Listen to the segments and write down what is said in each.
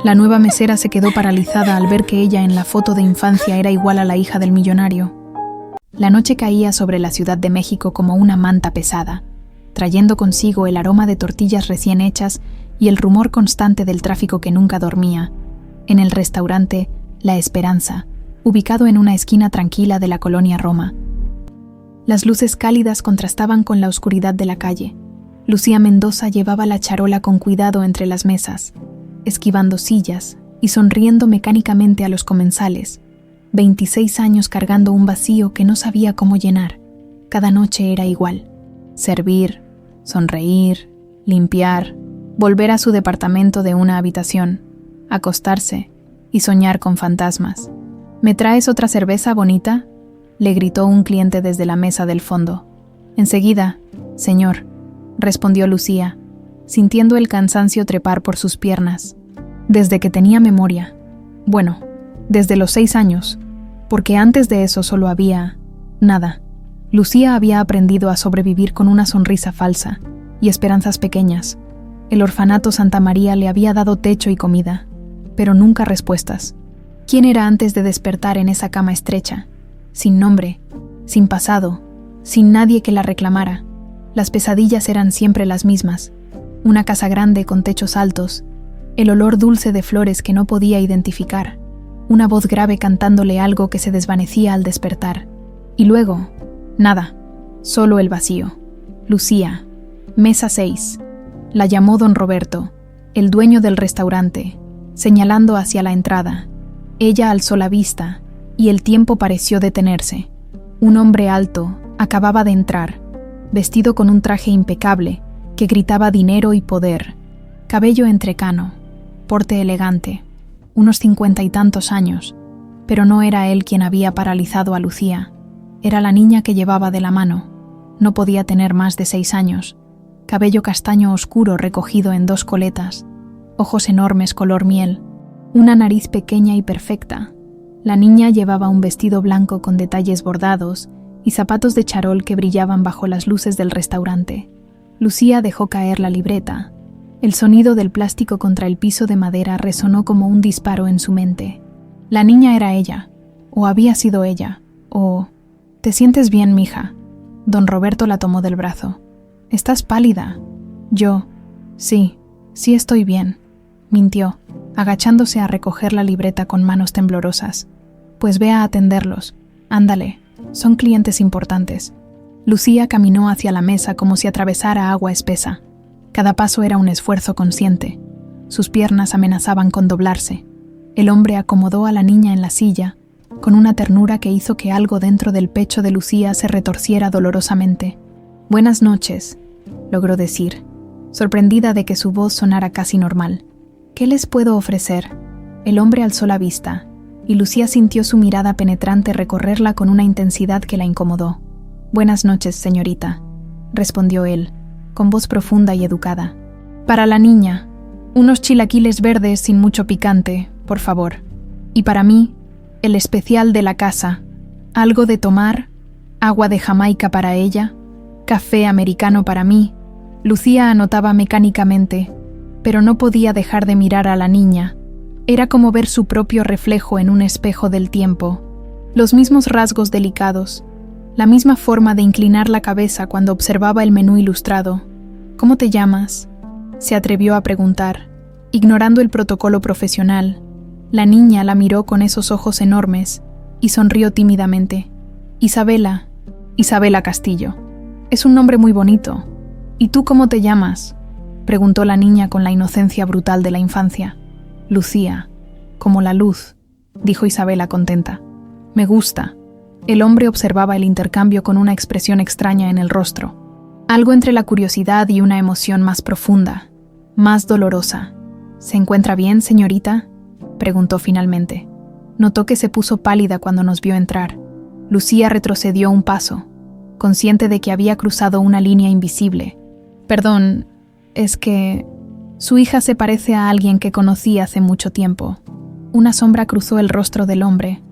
La nueva mesera se quedó paralizada al ver que ella en la foto de infancia era igual a la hija del millonario. La noche caía sobre la Ciudad de México como una manta pesada, trayendo consigo el aroma de tortillas recién hechas y el rumor constante del tráfico que nunca dormía. En el restaurante La Esperanza, ubicado en una esquina tranquila de la colonia Roma. Las luces cálidas contrastaban con la oscuridad de la calle. Lucía Mendoza llevaba la charola con cuidado entre las mesas, esquivando sillas y sonriendo mecánicamente a los comensales. 26 años cargando un vacío que no sabía cómo llenar. Cada noche era igual. Servir, sonreír, limpiar, volver a su departamento de una habitación, acostarse y soñar con fantasmas. ¿Me traes otra cerveza, bonita?, le gritó un cliente desde la mesa del fondo. Enseguida, señor, respondió Lucía, sintiendo el cansancio trepar por sus piernas. Desde que tenía memoria. Bueno, desde los 6 años, porque antes de eso solo había... nada. Lucía había aprendido a sobrevivir con una sonrisa falsa y esperanzas pequeñas. El orfanato Santa María le había dado techo y comida, pero nunca respuestas. ¿Quién era antes de despertar en esa cama estrecha? Sin nombre, sin pasado, sin nadie que la reclamara. Las pesadillas eran siempre las mismas. Una casa grande con techos altos, el olor dulce de flores que no podía identificar, una voz grave cantándole algo que se desvanecía al despertar. Y luego, nada, solo el vacío. Lucía, mesa 6. La llamó don Roberto, el dueño del restaurante, señalando hacia la entrada. Ella alzó la vista y el tiempo pareció detenerse. Un hombre alto acababa de entrar, vestido con un traje impecable que gritaba dinero y poder, cabello entrecano, porte elegante, unos 50 y tantos años, pero no era él quien había paralizado a Lucía, era la niña que llevaba de la mano. No podía tener más de 6 años, cabello castaño oscuro recogido en 2 coletas, ojos enormes color miel, una nariz pequeña y perfecta. La niña llevaba un vestido blanco con detalles bordados y zapatos de charol que brillaban bajo las luces del restaurante. Lucía dejó caer la libreta. El sonido del plástico contra el piso de madera resonó como un disparo en su mente. La niña era ella, o había sido ella, o... ¿Te sientes bien, mija? Don Roberto la tomó del brazo. ¿Estás pálida? Yo... Sí estoy bien, mintió, agachándose a recoger la libreta con manos temblorosas. Pues ve a atenderlos. Ándale, son clientes importantes. Lucía caminó hacia la mesa como si atravesara agua espesa. Cada paso era un esfuerzo consciente. Sus piernas amenazaban con doblarse. El hombre acomodó a la niña en la silla, con una ternura que hizo que algo dentro del pecho de Lucía se retorciera dolorosamente. «Buenas noches», logró decir, sorprendida de que su voz sonara casi normal. «¿Qué les puedo ofrecer?» El hombre alzó la vista, y Lucía sintió su mirada penetrante recorrerla con una intensidad que la incomodó. «Buenas noches, señorita», respondió él, con voz profunda y educada. «Para la niña, unos chilaquiles verdes sin mucho picante, por favor. Y para mí, el especial de la casa, algo de tomar, agua de Jamaica para ella, café americano para mí». Lucía anotaba mecánicamente, pero no podía dejar de mirar a la niña. Era como ver su propio reflejo en un espejo del tiempo. Los mismos rasgos delicados, la misma forma de inclinar la cabeza cuando observaba el menú ilustrado. «¿Cómo te llamas?», se atrevió a preguntar, ignorando el protocolo profesional. La niña la miró con esos ojos enormes y sonrió tímidamente. «Isabela Castillo. Es un nombre muy bonito. ¿Y tú cómo te llamas?», preguntó la niña con la inocencia brutal de la infancia. «Lucía, como la luz», dijo Isabela contenta. «Me gusta». El hombre observaba el intercambio con una expresión extraña en el rostro. Algo entre la curiosidad y una emoción más profunda, más dolorosa. «¿Se encuentra bien, señorita?», preguntó finalmente. Notó que se puso pálida cuando nos vio entrar. Lucía retrocedió un paso, consciente de que había cruzado una línea invisible. «Perdón, es que...» Su hija se parece a alguien que conocí hace mucho tiempo. Una sombra cruzó el rostro del hombre,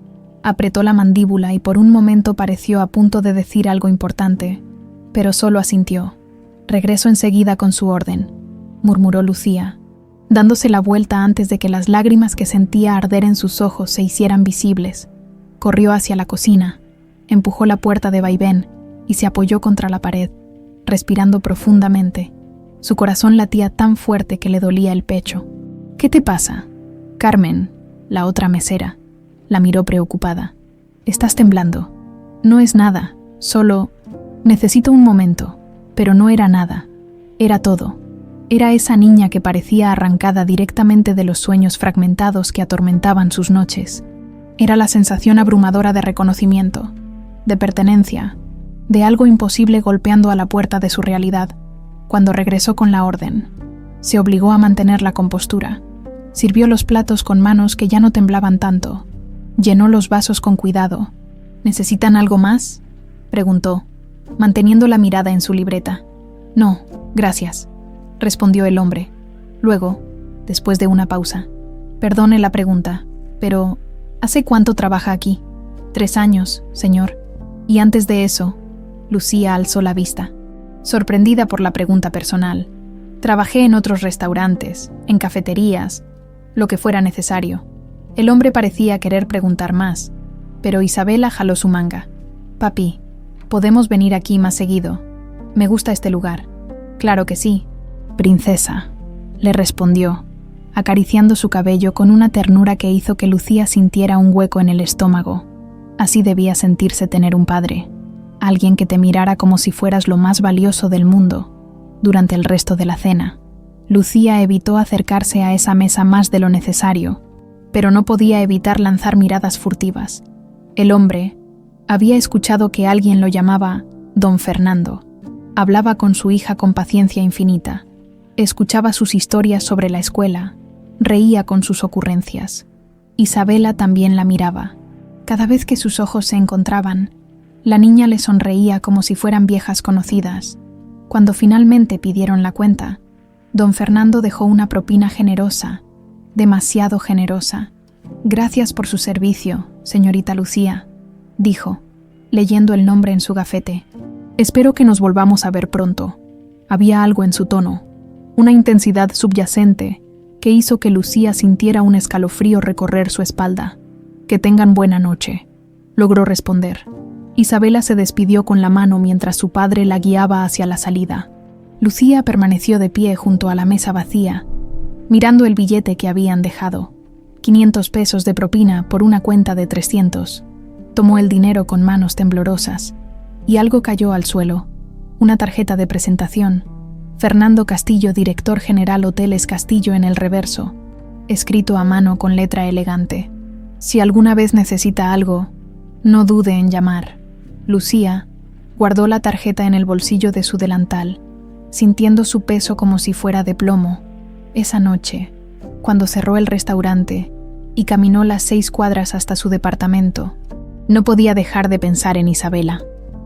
apretó la mandíbula y por un momento pareció a punto de decir algo importante, pero solo asintió. «Regreso enseguida con su orden», murmuró Lucía. dándose la vuelta antes de que las lágrimas que sentía arder en sus ojos se hicieran visibles. Corrió hacia la cocina, empujó la puerta de vaivén y se apoyó contra la pared, respirando profundamente. Su corazón latía tan fuerte que le dolía el pecho. «¿Qué te pasa?» Carmen, la otra mesera, la miró preocupada. «Estás temblando». «No es nada, solo... necesito un momento». Pero no era nada, era todo. Era esa niña que parecía arrancada directamente de los sueños fragmentados que atormentaban sus noches. Era la sensación abrumadora de reconocimiento, de pertenencia, de algo imposible golpeando a la puerta de su realidad. Cuando regresó con la orden, se obligó a mantener la compostura. Sirvió los platos con manos que ya no temblaban tanto. Llenó los vasos con cuidado. «¿Necesitan algo más?», preguntó, manteniendo la mirada en su libreta. «No, gracias», respondió el hombre. Luego, después de una pausa, «Perdone la pregunta, pero ¿hace cuánto trabaja aquí?» «3 años, señor. Y antes de eso», Lucía alzó la vista, sorprendida por la pregunta personal. «Trabajé en otros restaurantes, en cafeterías, lo que fuera necesario». El hombre parecía querer preguntar más, pero Isabela jaló su manga. «Papi, ¿podemos venir aquí más seguido? Me gusta este lugar». «Claro que sí, princesa», le respondió, acariciando su cabello con una ternura que hizo que Lucía sintiera un hueco en el estómago. Así debía sentirse tener un padre, alguien que te mirara como si fueras lo más valioso del mundo. Durante el resto de la cena, Lucía evitó acercarse a esa mesa más de lo necesario, pero no podía evitar lanzar miradas furtivas. El hombre había escuchado que alguien lo llamaba Don Fernando. Hablaba con su hija con paciencia infinita. Escuchaba sus historias sobre la escuela. Reía con sus ocurrencias. Isabela también la miraba. Cada vez que sus ojos se encontraban, la niña le sonreía como si fueran viejas conocidas. Cuando finalmente pidieron la cuenta, Don Fernando dejó una propina generosa, demasiado generosa. «Gracias por su servicio, señorita Lucía», dijo, leyendo el nombre en su gafete. «Espero que nos volvamos a ver pronto». Había algo en su tono, una intensidad subyacente, que hizo que Lucía sintiera un escalofrío recorrer su espalda. «Que tengan buena noche», logró responder. Isabela se despidió con la mano mientras su padre la guiaba hacia la salida. Lucía permaneció de pie junto a la mesa vacía, mirando el billete que habían dejado. 500 pesos de propina por una cuenta de 300. Tomó el dinero con manos temblorosas, y algo cayó al suelo. Una tarjeta de presentación. Fernando Castillo, director general Hoteles Castillo en el reverso, escrito a mano con letra elegante. «Si alguna vez necesita algo, no dude en llamar». Lucía guardó la tarjeta en el bolsillo de su delantal, sintiendo su peso como si fuera de plomo. Esa noche, cuando cerró el restaurante y caminó las 6 cuadras hasta su departamento, no podía dejar de pensar en Isabela,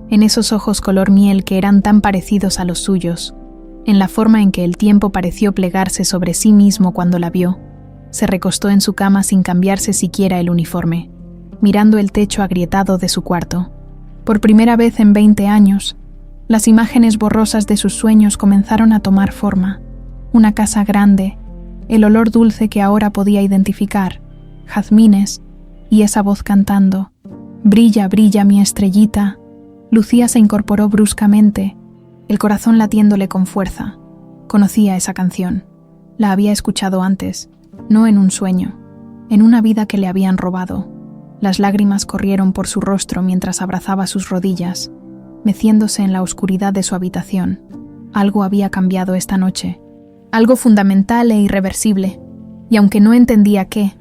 en esos ojos color miel que eran tan parecidos a los suyos, en la forma en que el tiempo pareció plegarse sobre sí mismo cuando la vio. Se recostó en su cama sin cambiarse siquiera el uniforme, mirando el techo agrietado de su cuarto. Por primera vez en 20 años, las imágenes borrosas de sus sueños comenzaron a tomar forma. Una casa grande, el olor dulce que ahora podía identificar, jazmines, y esa voz cantando, «Brilla, brilla mi estrellita». Lucía se incorporó bruscamente, el corazón latiéndole con fuerza. Conocía esa canción. La había escuchado antes, no en un sueño, en una vida que le habían robado. Las lágrimas corrieron por su rostro mientras abrazaba sus rodillas, meciéndose en la oscuridad de su habitación. Algo había cambiado esta noche, algo fundamental e irreversible, y aunque no entendía qué,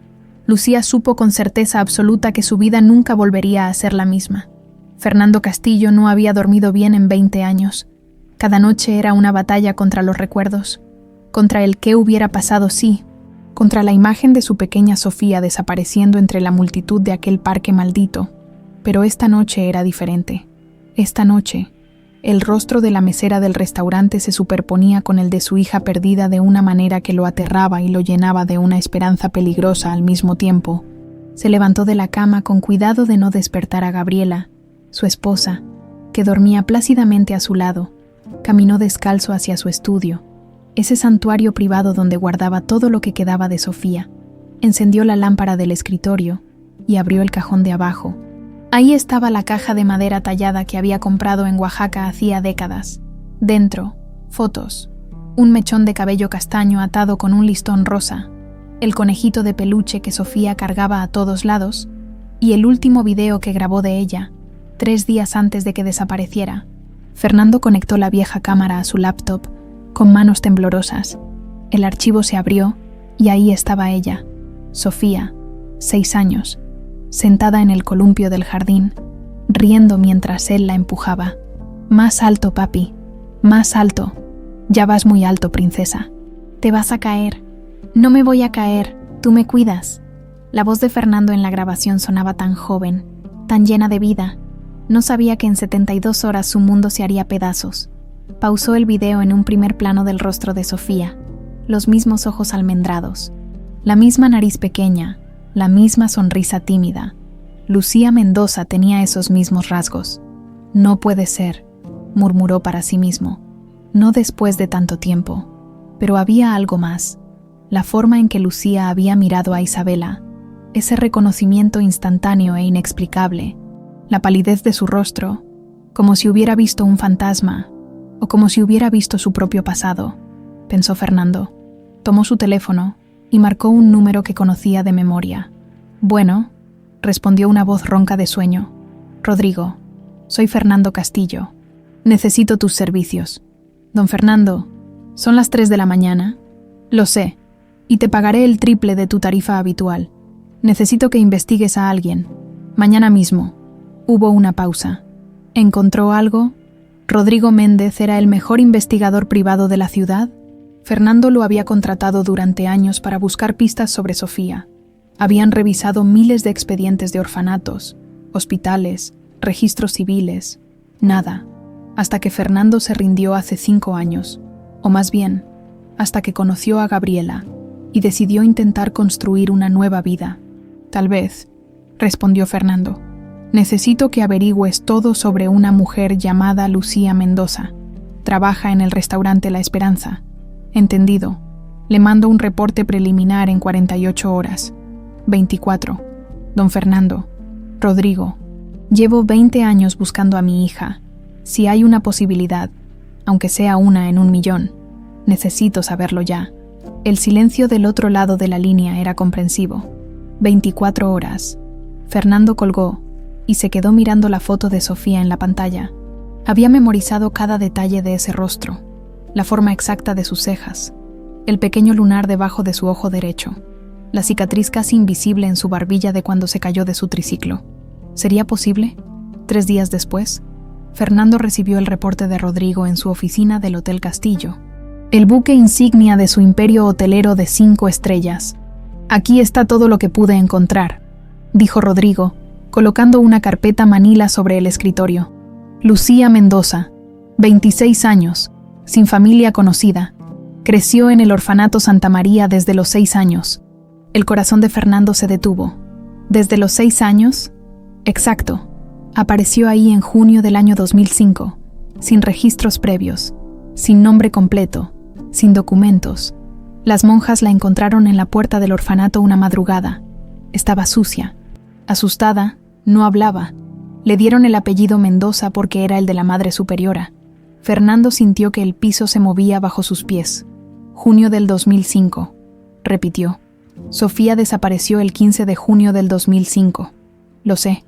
Lucía supo con certeza absoluta que su vida nunca volvería a ser la misma. Fernando Castillo no había dormido bien en 20 años. Cada noche era una batalla contra los recuerdos, contra el qué hubiera pasado si, contra la imagen de su pequeña Sofía desapareciendo entre la multitud de aquel parque maldito. Pero esta noche era diferente. Esta noche, el rostro de la mesera del restaurante se superponía con el de su hija perdida de una manera que lo aterraba y lo llenaba de una esperanza peligrosa al mismo tiempo. Se levantó de la cama con cuidado de no despertar a Gabriela, su esposa, que dormía plácidamente a su lado. Caminó descalzo hacia su estudio, ese santuario privado donde guardaba todo lo que quedaba de Sofía. Encendió la lámpara del escritorio y abrió el cajón de abajo. Ahí estaba la caja de madera tallada que había comprado en Oaxaca hacía décadas. Dentro, fotos, un mechón de cabello castaño atado con un listón rosa, el conejito de peluche que Sofía cargaba a todos lados y el último video que grabó de ella, 3 días antes de que desapareciera. Fernando conectó la vieja cámara a su laptop con manos temblorosas. El archivo se abrió y ahí estaba ella, Sofía, 6 años, sentada en el columpio del jardín, riendo mientras él la empujaba. «Más alto, papi, más alto. Ya vas muy alto, princesa. Te vas a caer». «No me voy a caer, tú me cuidas». La voz de Fernando en la grabación sonaba tan joven, tan llena de vida. No sabía que en 72 horas su mundo se haría pedazos. Pausó el video en un primer plano del rostro de Sofía, los mismos ojos almendrados, la misma nariz pequeña, la misma sonrisa tímida. Lucía Mendoza tenía esos mismos rasgos. «No puede ser», murmuró para sí mismo. «No después de tanto tiempo». Pero había algo más. La forma en que Lucía había mirado a Isabela, ese reconocimiento instantáneo e inexplicable, la palidez de su rostro, como si hubiera visto un fantasma o como si hubiera visto su propio pasado, pensó Fernando. Tomó su teléfono y marcó un número que conocía de memoria. «Bueno», respondió una voz ronca de sueño. «Rodrigo, soy Fernando Castillo. Necesito tus servicios». «Don Fernando, son las 3 de la mañana». «Lo sé, y te pagaré el triple de tu tarifa habitual. Necesito que investigues a alguien. Mañana mismo». Hubo una pausa. ¿Encontró algo? ¿Rodrigo Méndez era el mejor investigador privado de la ciudad? Fernando lo había contratado durante años para buscar pistas sobre Sofía. Habían revisado miles de expedientes de orfanatos, hospitales, registros civiles. Nada. Hasta que Fernando se rindió hace 5 años. O más bien, hasta que conoció a Gabriela y decidió intentar construir una nueva vida. «Tal vez», respondió Fernando. «Necesito que averigües todo sobre una mujer llamada Lucía Mendoza. Trabaja en el restaurante La Esperanza». «Entendido. Le mando un reporte preliminar en 48 horas». 24. «Don Fernando, Rodrigo, llevo 20 años buscando a mi hija. Si hay una posibilidad, aunque sea una en 1.000.000, necesito saberlo ya». El silencio del otro lado de la línea era comprensivo. 24 horas. Fernando colgó y se quedó mirando la foto de Sofía en la pantalla. Había memorizado cada detalle de ese rostro, la forma exacta de sus cejas, el pequeño lunar debajo de su ojo derecho, la cicatriz casi invisible en su barbilla de cuando se cayó de su triciclo. ¿Sería posible? 3 días después, Fernando recibió el reporte de Rodrigo en su oficina del Hotel Castillo, el buque insignia de su imperio hotelero de 5 estrellas. «Aquí está todo lo que pude encontrar», dijo Rodrigo, colocando una carpeta manila sobre el escritorio. «Lucía Mendoza, 26 años, sin familia conocida. Creció en el orfanato Santa María desde los 6 años». El corazón de Fernando se detuvo. ¿Desde los 6 años? Exacto. Apareció ahí en junio del año 2005, sin registros previos, sin nombre completo, sin documentos. Las monjas la encontraron en la puerta del orfanato una madrugada. Estaba sucia. Asustada, no hablaba. Le dieron el apellido Mendoza porque era el de la madre superiora. Fernando sintió que el piso se movía bajo sus pies. Junio del 2005. Repitió. Sofía desapareció el 15 de junio del 2005. Lo sé.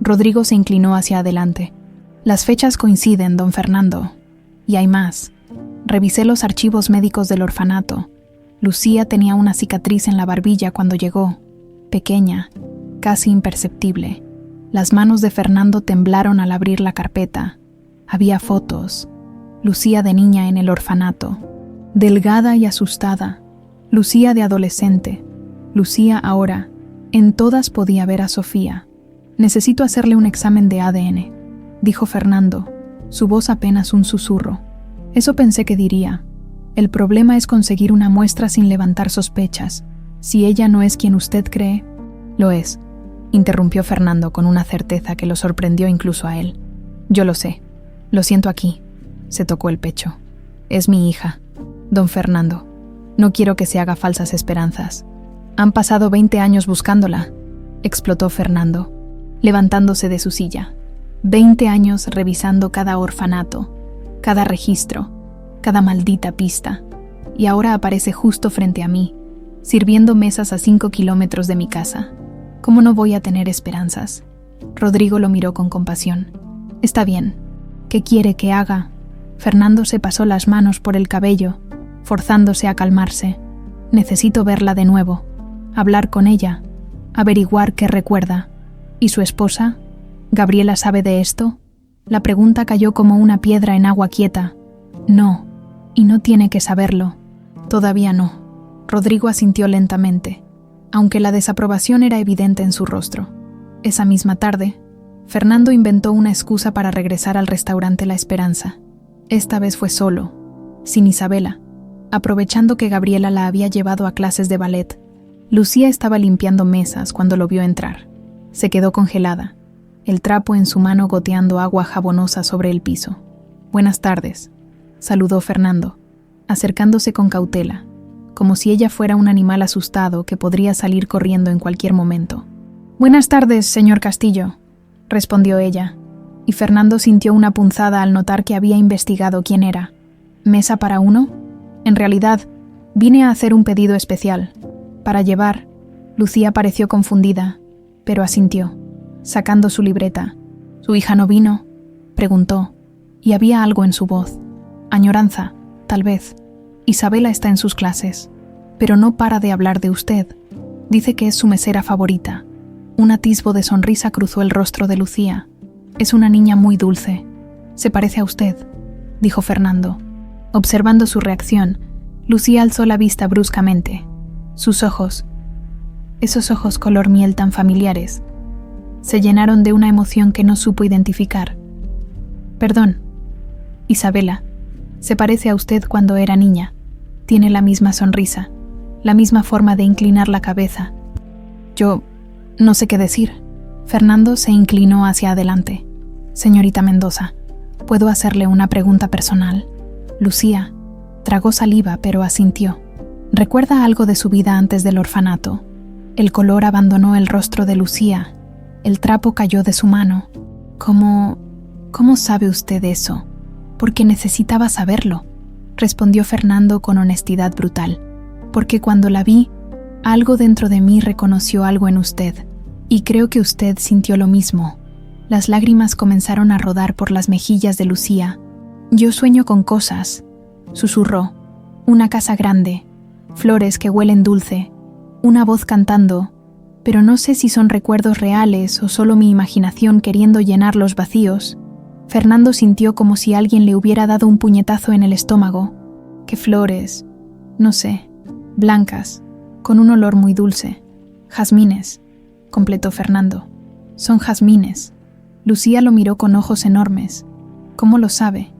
Rodrigo se inclinó hacia adelante. Las fechas coinciden, don Fernando. Y hay más. Revisé los archivos médicos del orfanato. Lucía tenía una cicatriz en la barbilla cuando llegó. Pequeña, casi imperceptible. Las manos de Fernando temblaron al abrir la carpeta. Había fotos. Lucía de niña en el orfanato. Delgada y asustada. Lucía de adolescente. Lucía ahora. En todas podía ver a Sofía. Necesito hacerle un examen de ADN, dijo Fernando, su voz apenas un susurro. Eso pensé que diría. El problema es conseguir una muestra sin levantar sospechas. Si ella no es quien usted cree, lo es, interrumpió Fernando con una certeza que lo sorprendió incluso a él. Yo lo sé. Lo siento aquí. Se tocó el pecho. Es mi hija. Don Fernando, no quiero que se haga falsas esperanzas. Han pasado 20 años buscándola, explotó Fernando, levantándose de su silla. 20 años revisando cada orfanato, cada registro, cada maldita pista. Y ahora aparece justo frente a mí, sirviendo mesas a 5 kilómetros de mi casa. ¿Cómo no voy a tener esperanzas? Rodrigo lo miró con compasión. Está bien. ¿Qué quiere que haga? Fernando se pasó las manos por el cabello, forzándose a calmarse. Necesito verla de nuevo, hablar con ella, averiguar qué recuerda. ¿Y su esposa? ¿Gabriela sabe de esto? La pregunta cayó como una piedra en agua quieta. No, y no tiene que saberlo. Todavía no. Rodrigo asintió lentamente, aunque la desaprobación era evidente en su rostro. Esa misma tarde, Fernando inventó una excusa para regresar al restaurante La Esperanza. Esta vez fue solo, sin Isabela, aprovechando que Gabriela la había llevado a clases de ballet. Lucía estaba limpiando mesas cuando lo vio entrar. Se quedó congelada, el trapo en su mano goteando agua jabonosa sobre el piso. «Buenas tardes», saludó Fernando, acercándose con cautela, como si ella fuera un animal asustado que podría salir corriendo en cualquier momento. «Buenas tardes, señor Castillo», respondió ella, y Fernando sintió una punzada al notar que había investigado quién era. «¿Mesa para uno? En realidad, vine a hacer un pedido especial. Para llevar». Lucía pareció confundida, pero asintió, sacando su libreta. «¿Su hija no vino?», preguntó, y había algo en su voz. Añoranza, tal vez. «Isabela está en sus clases, pero no para de hablar de usted. Dice que es su mesera favorita». Un atisbo de sonrisa cruzó el rostro de Lucía. «Es una niña muy dulce. Se parece a usted», dijo Fernando. Observando su reacción, Lucía alzó la vista bruscamente. Sus ojos, esos ojos color miel tan familiares, se llenaron de una emoción que no supo identificar. «Perdón, Isabela, se parece a usted cuando era niña. Tiene la misma sonrisa, la misma forma de inclinar la cabeza». «Yo no sé qué decir». Fernando se inclinó hacia adelante. «Señorita Mendoza, ¿puedo hacerle una pregunta personal?». Lucía tragó saliva, pero asintió. «¿Recuerda algo de su vida antes del orfanato?». El color abandonó el rostro de Lucía. El trapo cayó de su mano. ¿Cómo sabe usted eso?». «Porque necesitaba saberlo», respondió Fernando con honestidad brutal. «Porque cuando la vi, algo dentro de mí reconoció algo en usted. Y creo que usted sintió lo mismo». Las lágrimas comenzaron a rodar por las mejillas de Lucía. «Yo sueño con cosas», susurró. «Una casa grande, flores que huelen dulce, una voz cantando, pero no sé si son recuerdos reales o solo mi imaginación queriendo llenar los vacíos». Fernando sintió como si alguien le hubiera dado un puñetazo en el estómago. «¿Qué flores? No sé, blancas, con un olor muy dulce. Jazmines», completó Fernando. «Son jazmines». Lucía lo miró con ojos enormes. «¿Cómo lo sabe?».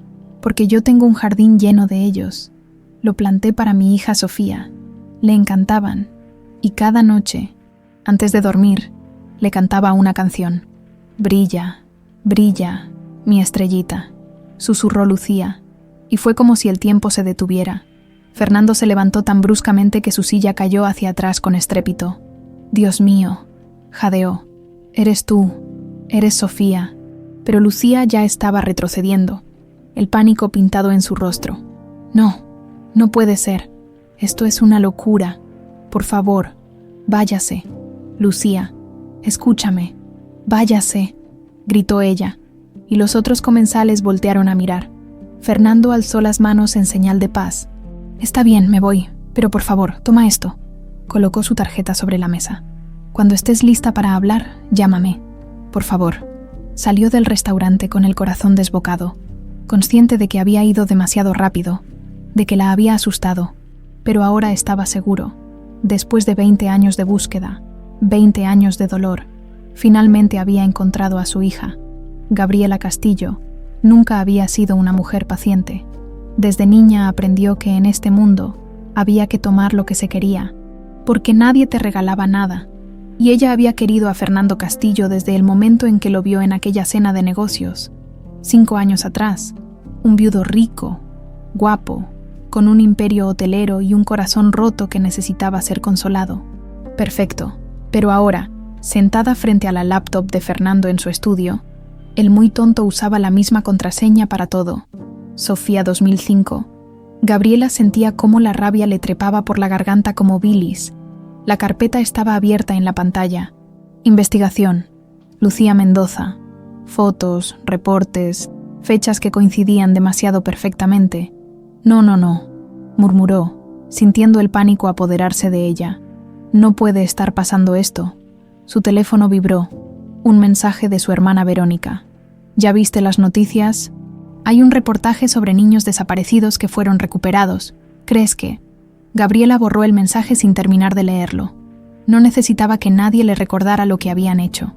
«Porque yo tengo un jardín lleno de ellos. Lo planté para mi hija Sofía. Le encantaban. Y cada noche, antes de dormir, le cantaba una canción. Brilla, brilla, mi estrellita», susurró Lucía, y fue como si el tiempo se detuviera. Fernando se levantó tan bruscamente que su silla cayó hacia atrás con estrépito. «Dios mío», jadeó, «eres tú, eres Sofía». Pero Lucía ya estaba retrocediendo, el pánico pintado en su rostro. «No, no puede ser. Esto es una locura. Por favor, váyase. Lucía, escúchame. Váyase», gritó ella, y los otros comensales voltearon a mirar. Fernando alzó las manos en señal de paz. «Está bien, me voy, pero por favor, toma esto». Colocó su tarjeta sobre la mesa. «Cuando estés lista para hablar, llámame. Por favor». Salió del restaurante con el corazón desbocado, consciente de que había ido demasiado rápido, de que la había asustado, pero ahora estaba seguro. Después de 20 años de búsqueda, 20 años de dolor, finalmente había encontrado a su hija. Gabriela Castillo nunca había sido una mujer paciente. Desde niña aprendió que en este mundo había que tomar lo que se quería, porque nadie te regalaba nada, y ella había querido a Fernando Castillo desde el momento en que lo vio en aquella cena de negocios. 5 años atrás, un viudo rico, guapo, con un imperio hotelero y un corazón roto que necesitaba ser consolado. Perfecto, pero ahora, sentada frente a la laptop de Fernando en su estudio, el muy tonto usaba la misma contraseña para todo. Sofía 2005. Gabriela sentía cómo la rabia le trepaba por la garganta como bilis. La carpeta estaba abierta en la pantalla. Investigación. Lucía Mendoza. Fotos, reportes, fechas que coincidían demasiado perfectamente. No, murmuró, sintiendo el pánico apoderarse de ella. No puede estar pasando esto. Su teléfono vibró. Un mensaje de su hermana Verónica. ¿Ya viste las noticias? Hay un reportaje sobre niños desaparecidos que fueron recuperados. ¿Crees que...? Gabriela borró el mensaje sin terminar de leerlo. No necesitaba que nadie le recordara lo que habían hecho.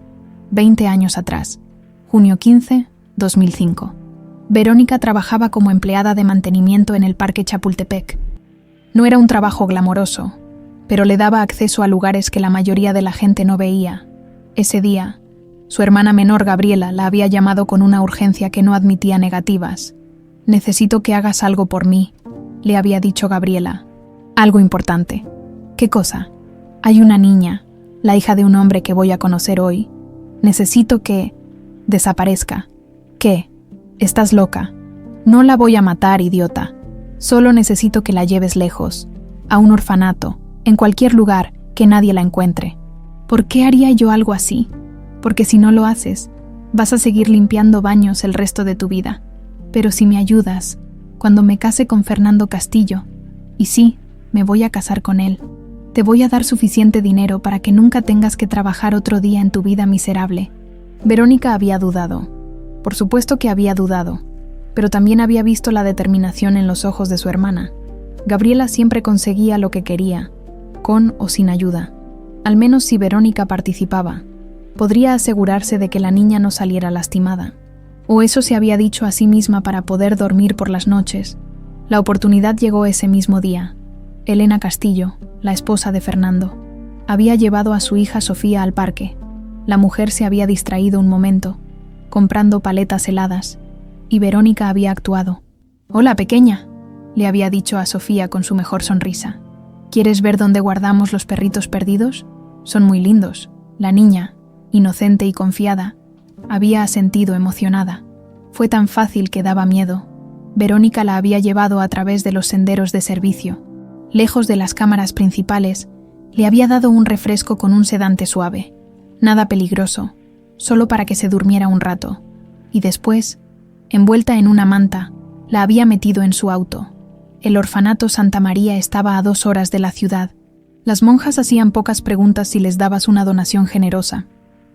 20 años atrás. Junio 15, 2005. Verónica trabajaba como empleada de mantenimiento en el Parque Chapultepec. No era un trabajo glamoroso, pero le daba acceso a lugares que la mayoría de la gente no veía. Ese día, su hermana menor Gabriela la había llamado con una urgencia que no admitía negativas. «Necesito que hagas algo por mí», le había dicho Gabriela. «Algo importante». «¿Qué cosa?» «Hay una niña, la hija de un hombre que voy a conocer hoy. Necesito que... desaparezca». «¿Qué? Estás loca». «No la voy a matar, idiota. Solo necesito que la lleves lejos, a un orfanato, en cualquier lugar, que nadie la encuentre». «¿Por qué haría yo algo así?» «Porque si no lo haces, vas a seguir limpiando baños el resto de tu vida. Pero si me ayudas, cuando me case con Fernando Castillo, y sí, me voy a casar con él, te voy a dar suficiente dinero para que nunca tengas que trabajar otro día en tu vida miserable». Verónica había dudado. Por supuesto que había dudado, pero también había visto la determinación en los ojos de su hermana. Gabriela siempre conseguía lo que quería, con o sin ayuda. Al menos si Verónica participaba, podría asegurarse de que la niña no saliera lastimada. O eso se había dicho a sí misma para poder dormir por las noches. La oportunidad llegó ese mismo día. Elena Castillo, la esposa de Fernando, había llevado a su hija Sofía al parque. La mujer se había distraído un momento, comprando paletas heladas, y Verónica había actuado. «Hola, pequeña», le había dicho a Sofía con su mejor sonrisa. «¿Quieres ver dónde guardamos los perritos perdidos? Son muy lindos». La niña, inocente y confiada, había asentido emocionada. Fue tan fácil que daba miedo. Verónica la había llevado a través de los senderos de servicio. Lejos de las cámaras principales, le había dado un refresco con un sedante suave. Nada peligroso, solo para que se durmiera un rato. Y después, envuelta en una manta, la había metido en su auto. El orfanato Santa María estaba a 2 horas de la ciudad. Las monjas hacían pocas preguntas si les dabas una donación generosa.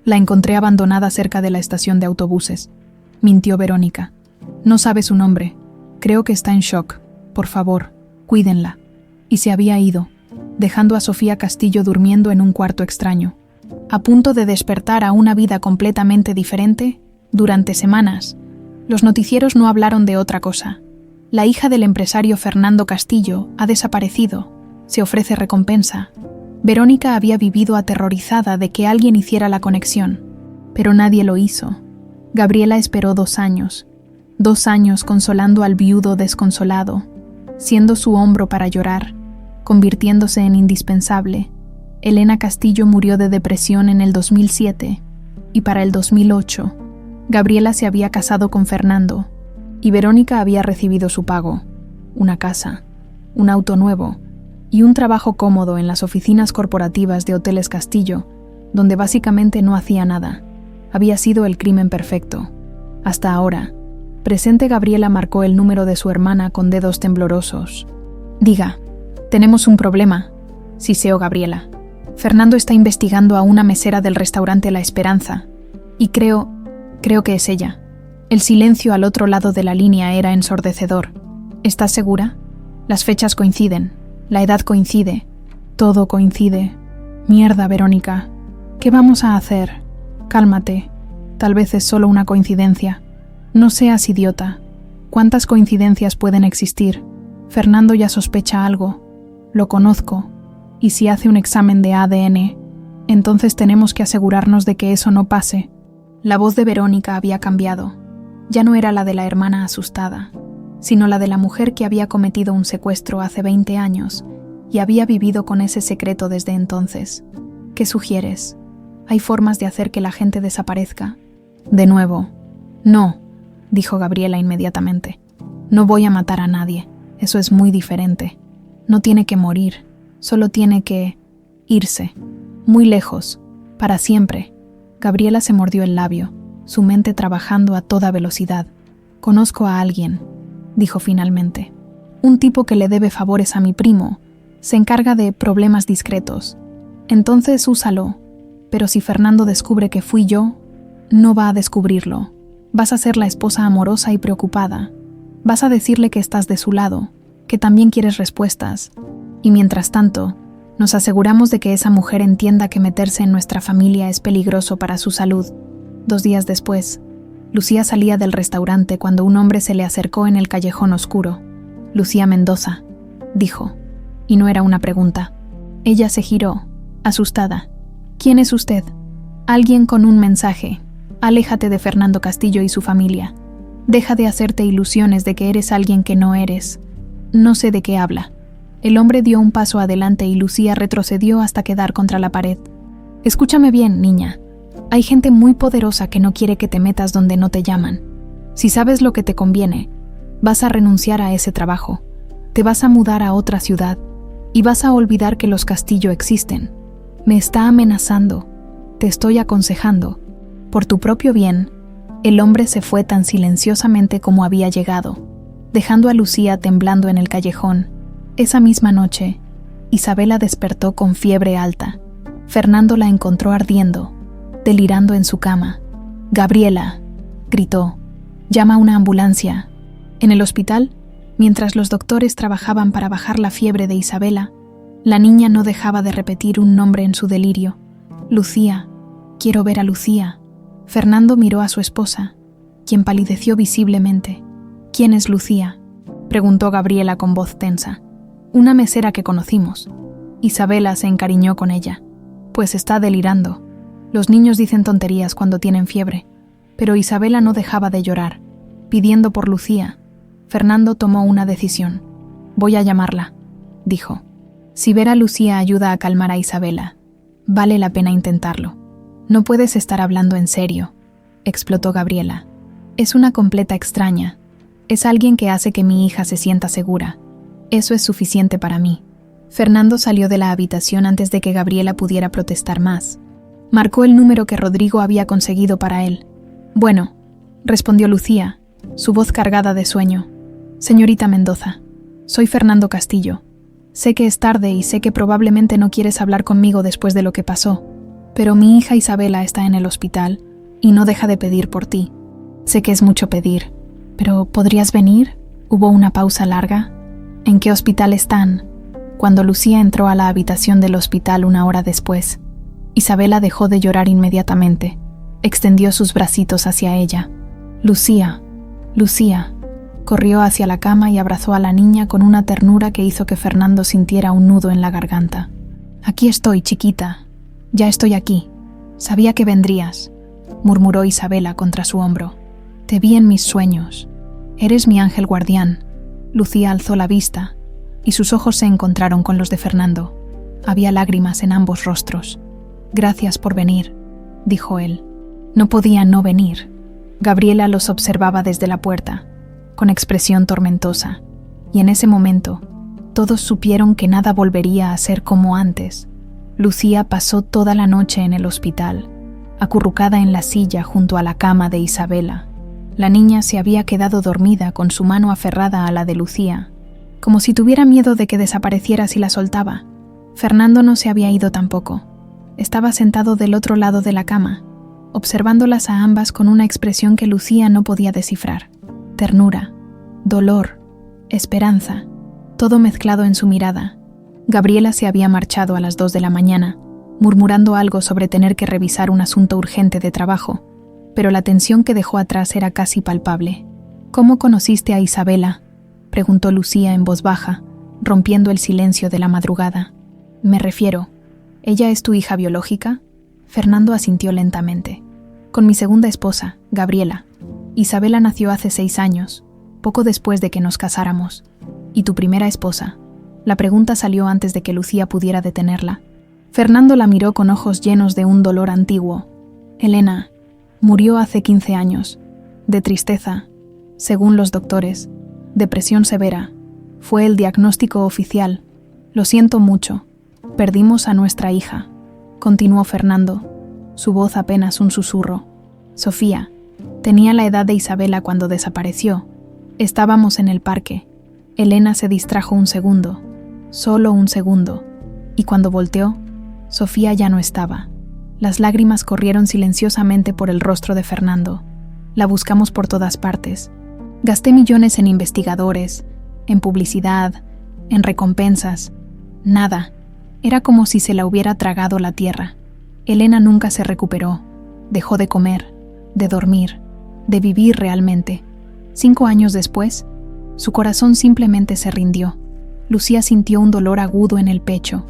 La encontré abandonada cerca de la estación de autobuses. Mintió Verónica. «No sabe su nombre. Creo que está en shock. Por favor, cuídenla». Y se había ido, dejando a Sofía Castillo durmiendo en un cuarto extraño. A punto de despertar a una vida completamente diferente, durante semanas, los noticieros no hablaron de otra cosa. La hija del empresario Fernando Castillo ha desaparecido. Se ofrece recompensa. Verónica había vivido aterrorizada de que alguien hiciera la conexión, pero nadie lo hizo. Gabriela esperó 2 años. 2 años consolando al viudo desconsolado, siendo su hombro para llorar, convirtiéndose en indispensable. Elena Castillo murió de depresión en el 2007, y para el 2008, Gabriela se había casado con Fernando, y Verónica había recibido su pago: una casa, un auto nuevo, y un trabajo cómodo en las oficinas corporativas de Hoteles Castillo, donde básicamente no hacía nada. Había sido el crimen perfecto. Hasta ahora. Presente. Gabriela marcó el número de su hermana con dedos temblorosos. «Diga, tenemos un problema», siseó Gabriela. «Fernando está investigando a una mesera del restaurante La Esperanza, y creo que es ella». El silencio al otro lado de la línea era ensordecedor. «¿Estás segura? Las fechas coinciden. La edad coincide. Todo coincide». «Mierda, Verónica. ¿Qué vamos a hacer?» «Cálmate. Tal vez es solo una coincidencia. No seas idiota. ¿Cuántas coincidencias pueden existir? Fernando ya sospecha algo. Lo conozco. Y si hace un examen de ADN, entonces tenemos que asegurarnos de que eso no pase». La voz de Verónica había cambiado. Ya no era la de la hermana asustada. sino la de la mujer que había cometido un secuestro hace 20 años y había vivido con ese secreto desde entonces. ¿Qué sugieres? ¿Hay formas de hacer que la gente desaparezca? De nuevo, no, dijo Gabriela inmediatamente. No voy a matar a nadie, eso es muy diferente. No tiene que morir, solo tiene que irse, muy lejos, para siempre. Gabriela se mordió el labio, su mente trabajando a toda velocidad. Conozco a alguien, dijo finalmente. Un tipo que le debe favores a mi primo. Se encarga de problemas discretos. Entonces úsalo. Pero si Fernando descubre que fui yo, no va a descubrirlo. Vas a ser la esposa amorosa y preocupada. Vas a decirle que estás de su lado, que también quieres respuestas. Y mientras tanto, nos aseguramos de que esa mujer entienda que meterse en nuestra familia es peligroso para su salud. 2 días después, Lucía salía del restaurante cuando un hombre se le acercó en el callejón oscuro. Lucía Mendoza, dijo, y no era una pregunta. Ella se giró, asustada. ¿Quién es usted? Alguien con un mensaje. Aléjate de Fernando Castillo y su familia. Deja de hacerte ilusiones de que eres alguien que no eres. No sé de qué habla. El hombre dio un paso adelante y Lucía retrocedió hasta quedar contra la pared. Escúchame bien, niña. Hay gente muy poderosa que no quiere que te metas donde no te llaman. Si sabes lo que te conviene, vas a renunciar a ese trabajo. Te vas a mudar a otra ciudad y vas a olvidar que los Castillo existen. Me está amenazando. Te estoy aconsejando. Por tu propio bien, el hombre se fue tan silenciosamente como había llegado, dejando a Lucía temblando en el callejón. Esa misma noche, Isabela despertó con fiebre alta. Fernando la encontró ardiendo, delirando en su cama. «Gabriela», gritó, «llama a una ambulancia». En el hospital, mientras los doctores trabajaban para bajar la fiebre de Isabela, la niña no dejaba de repetir un nombre en su delirio. «Lucía, quiero ver a Lucía». Fernando miró a su esposa, quien palideció visiblemente. «¿Quién es Lucía?», preguntó Gabriela con voz tensa. «Una mesera que conocimos». Isabela se encariñó con ella. «Pues está delirando. Los niños dicen tonterías cuando tienen fiebre». Pero Isabela no dejaba de llorar, pidiendo por Lucía. Fernando tomó una decisión. «Voy a llamarla», dijo. «Si ver a Lucía ayuda a calmar a Isabela, vale la pena intentarlo». «No puedes estar hablando en serio», explotó Gabriela. «Es una completa extraña. Es alguien que hace que mi hija se sienta segura. Eso es suficiente para mí». Fernando salió de la habitación antes de que Gabriela pudiera protestar más. Marcó el número que Rodrigo había conseguido para él. «Bueno», respondió Lucía, su voz cargada de sueño. «Señorita Mendoza, soy Fernando Castillo. Sé que es tarde y sé que probablemente no quieres hablar conmigo después de lo que pasó, pero mi hija Isabela está en el hospital y no deja de pedir por ti. Sé que es mucho pedir, pero ¿podrías venir?» Hubo una pausa larga. «¿En qué hospital están?». Cuando Lucía entró a la habitación del hospital 1 hora después, Isabela dejó de llorar inmediatamente. Extendió sus bracitos hacia ella. «Lucía, Lucía». Corrió hacia la cama y abrazó a la niña con una ternura que hizo que Fernando sintiera un nudo en la garganta. «Aquí estoy, chiquita. Ya estoy aquí. Sabía que vendrías», murmuró Isabela contra su hombro. «Te vi en mis sueños. Eres mi ángel guardián». Lucía alzó la vista y sus ojos se encontraron con los de Fernando. Había lágrimas en ambos rostros. «Gracias por venir», dijo él. No podía no venir. Gabriela los observaba desde la puerta, con expresión tormentosa, y en ese momento todos supieron que nada volvería a ser como antes. Lucía pasó toda la noche en el hospital, acurrucada en la silla junto a la cama de Isabela. La niña se había quedado dormida con su mano aferrada a la de Lucía, como si tuviera miedo de que desapareciera si la soltaba. Fernando no se había ido tampoco. Estaba sentado del otro lado de la cama, observándolas a ambas con una expresión que Lucía no podía descifrar. Ternura, dolor, esperanza, todo mezclado en su mirada. Gabriela se había marchado a las 2 de la mañana, murmurando algo sobre tener que revisar un asunto urgente de trabajo, pero la tensión que dejó atrás era casi palpable. «¿Cómo conociste a Isabela?», preguntó Lucía en voz baja, rompiendo el silencio de la madrugada. «Me refiero, ¿ella es tu hija biológica?». Fernando asintió lentamente. «Con mi segunda esposa, Gabriela. Isabela nació hace 6 años. poco después de que nos casáramos. ¿Y tu primera esposa? La pregunta salió antes de que Lucía pudiera detenerla. Fernando la miró con ojos llenos de un dolor antiguo. Elena murió hace 15 años, de tristeza, según los doctores, depresión severa. Fue el diagnóstico oficial. Lo siento mucho. Perdimos a nuestra hija, continuó Fernando, su voz apenas un susurro. Sofía tenía la edad de Isabela cuando desapareció. Estábamos en el parque. Elena se distrajo un segundo, solo un segundo, y cuando volteó, Sofía ya no estaba. Las lágrimas corrieron silenciosamente por el rostro de Fernando. La buscamos por todas partes. Gasté millones en investigadores, en publicidad, en recompensas. Nada. Era como si se la hubiera tragado la tierra. Elena nunca se recuperó. Dejó de comer, de dormir, de vivir realmente. 5 años después, su corazón simplemente se rindió. Lucía sintió un dolor agudo en el pecho,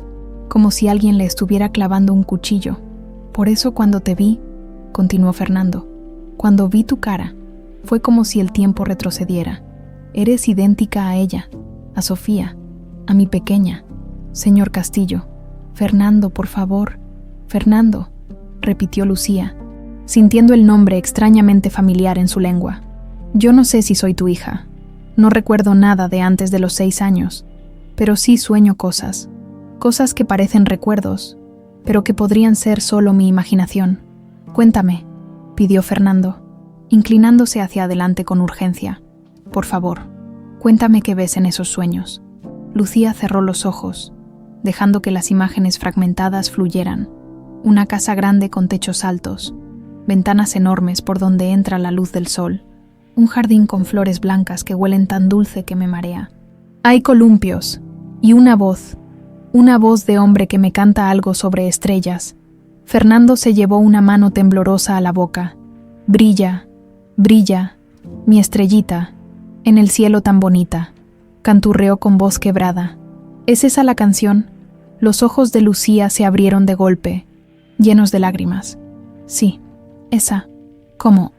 como si alguien le estuviera clavando un cuchillo. Por eso cuando te vi, continuó Fernando, cuando vi tu cara, fue como si el tiempo retrocediera. Eres idéntica a ella, a Sofía, a mi pequeña. Señor Castillo. Fernando, por favor. Fernando, repitió Lucía, sintiendo el nombre extrañamente familiar en su lengua. Yo no sé si soy tu hija. No recuerdo nada de antes de los 6 años, pero sí sueño cosas que parecen recuerdos, pero que podrían ser solo mi imaginación. Cuéntame, pidió Fernando, inclinándose hacia adelante con urgencia. Por favor, cuéntame qué ves en esos sueños. Lucía cerró los ojos, dejando que las imágenes fragmentadas fluyeran. Una casa grande con techos altos, ventanas enormes por donde entra la luz del sol, un jardín con flores blancas que huelen tan dulce que me marea. Hay columpios y una voz de hombre que me canta algo sobre estrellas. Fernando se llevó una mano temblorosa a la boca. Brilla, brilla, mi estrellita, en el cielo tan bonita, canturreó con voz quebrada. ¿Es esa la canción? Los ojos de Lucía se abrieron de golpe, llenos de lágrimas. Sí, esa. ¿Cómo?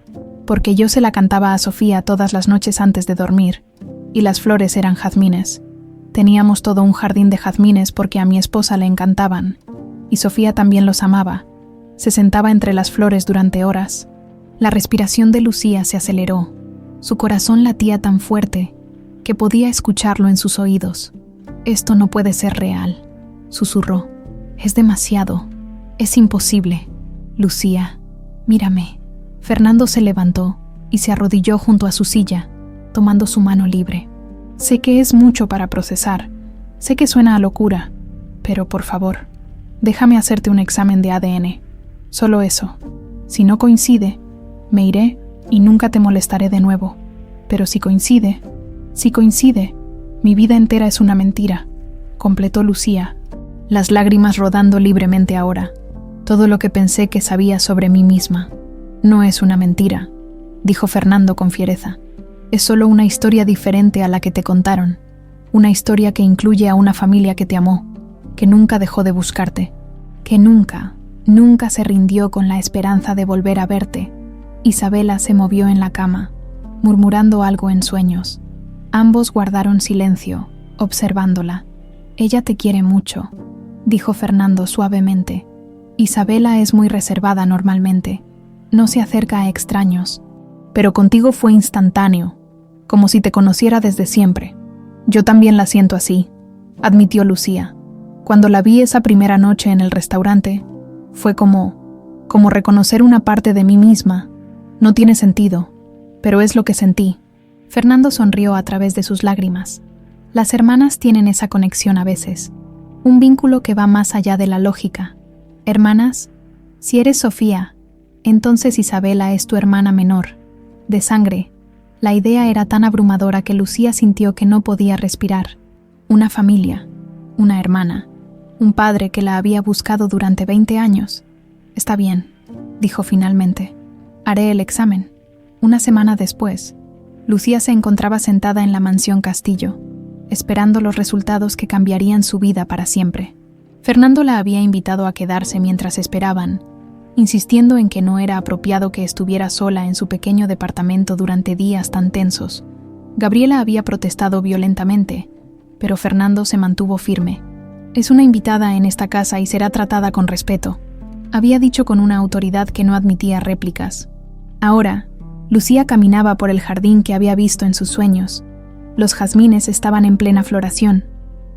Porque yo se la cantaba a Sofía todas las noches antes de dormir, y las flores eran jazmines. Teníamos todo un jardín de jazmines porque a mi esposa le encantaban, y Sofía también los amaba. Se sentaba entre las flores durante horas. La respiración de Lucía se aceleró. Su corazón latía tan fuerte que podía escucharlo en sus oídos. Esto no puede ser real, susurró. Es demasiado. Es imposible. Lucía, mírame. Fernando se levantó y se arrodilló junto a su silla, tomando su mano libre. Sé que es mucho para procesar. Sé que suena a locura, pero por favor, déjame hacerte un examen de ADN. Solo eso. Si no coincide, me iré y nunca te molestaré de nuevo. Pero si coincide, mi vida entera es una mentira, completó Lucía, las lágrimas rodando libremente ahora. Todo lo que pensé que sabía sobre mí misma. No es una mentira, dijo Fernando con fiereza. Es solo una historia diferente a la que te contaron. Una historia que incluye a una familia que te amó, que nunca dejó de buscarte, que nunca se rindió con la esperanza de volver a verte. Isabela se movió en la cama, murmurando algo en sueños. Ambos guardaron silencio, observándola. Ella te quiere mucho, dijo Fernando suavemente. Isabela es muy reservada normalmente. No se acerca a extraños. Pero contigo fue instantáneo, como si te conociera desde siempre. Yo también la siento así, admitió Lucía. Cuando la vi esa primera noche en el restaurante, fue como reconocer una parte de mí misma. No tiene sentido, pero es lo que sentí. Fernando sonrió a través de sus lágrimas. Las hermanas tienen esa conexión a veces, un vínculo que va más allá de la lógica. Hermanas, si eres Sofía, entonces Isabela es tu hermana menor, de sangre. La idea era tan abrumadora que Lucía sintió que no podía respirar. Una familia, una hermana, un padre que la había buscado durante 20 años. Está bien, dijo finalmente. Haré el examen. Una semana después, Lucía se encontraba sentada en la mansión Castillo, esperando los resultados que cambiarían su vida para siempre. Fernando la había invitado a quedarse mientras esperaban, insistiendo en que no era apropiado que estuviera sola en su pequeño departamento durante días tan tensos. Gabriela había protestado violentamente, pero Fernando se mantuvo firme. «Es una invitada en esta casa y será tratada con respeto», había dicho con una autoridad que no admitía réplicas. Ahora, Lucía caminaba por el jardín que había visto en sus sueños. Los jazmines estaban en plena floración,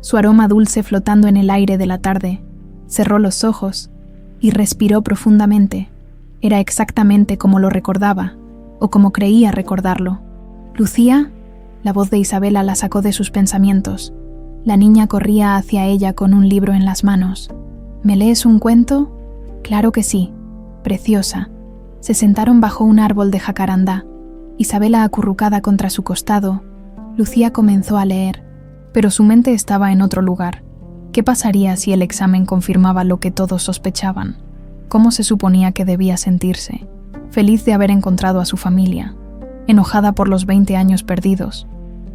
su aroma dulce flotando en el aire de la tarde. Cerró los ojos y respiró profundamente. Era exactamente como lo recordaba, o como creía recordarlo. «Lucía», la voz de Isabela la sacó de sus pensamientos. La niña corría hacia ella con un libro en las manos. «¿Me lees un cuento?» «Claro que sí. Preciosa». Se sentaron bajo un árbol de jacarandá. Isabela acurrucada contra su costado. Lucía comenzó a leer, pero su mente estaba en otro lugar. ¿Qué pasaría si el examen confirmaba lo que todos sospechaban? ¿Cómo se suponía que debía sentirse? Feliz de haber encontrado a su familia, enojada por los 20 años perdidos,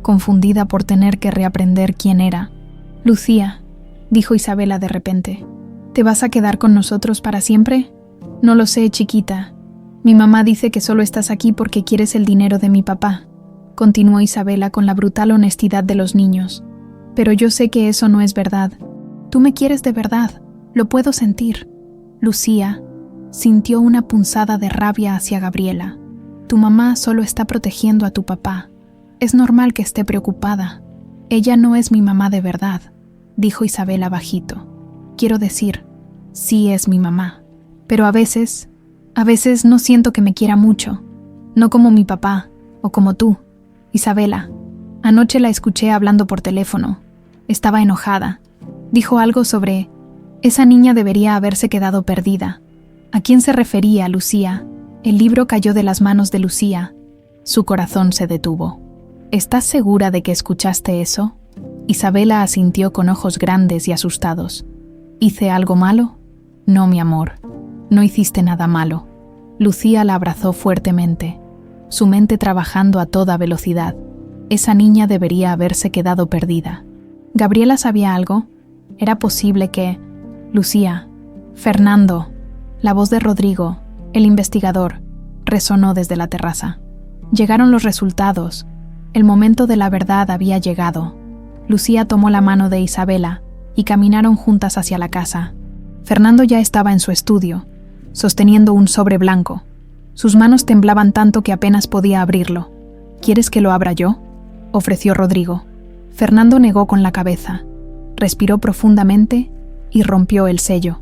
confundida por tener que reaprender quién era. «Lucía», dijo Isabela de repente, «¿te vas a quedar con nosotros para siempre?» «No lo sé, chiquita. Mi mamá dice que solo estás aquí porque quieres el dinero de mi papá», continuó Isabela con la brutal honestidad de los niños. «Pero yo sé que eso no es verdad. Tú me quieres de verdad, lo puedo sentir». Lucía sintió una punzada de rabia hacia Gabriela. «Tu mamá solo está protegiendo a tu papá. Es normal que esté preocupada. Ella no es mi mamá de verdad», dijo Isabela bajito. «Quiero decir, sí es mi mamá. Pero a veces no siento que me quiera mucho. No como mi papá, o como tú. Isabela, anoche la escuché hablando por teléfono. Estaba enojada. Dijo algo sobre, esa niña debería haberse quedado perdida. ¿A quién se refería, Lucía?» El libro cayó de las manos de Lucía. Su corazón se detuvo. «¿Estás segura de que escuchaste eso?» Isabela asintió con ojos grandes y asustados. «¿Hice algo malo?» «No, mi amor. No hiciste nada malo». Lucía la abrazó fuertemente, su mente trabajando a toda velocidad. Esa niña debería haberse quedado perdida. ¿Gabriela sabía algo? Era posible que... «Lucía, Fernando», la voz de Rodrigo, el investigador, resonó desde la terraza. Llegaron los resultados. El momento de la verdad había llegado. Lucía tomó la mano de Isabela y caminaron juntas hacia la casa. Fernando ya estaba en su estudio, sosteniendo un sobre blanco. Sus manos temblaban tanto que apenas podía abrirlo. «¿Quieres que lo abra yo?», ofreció Rodrigo. Fernando negó con la cabeza. Respiró profundamente y rompió el sello.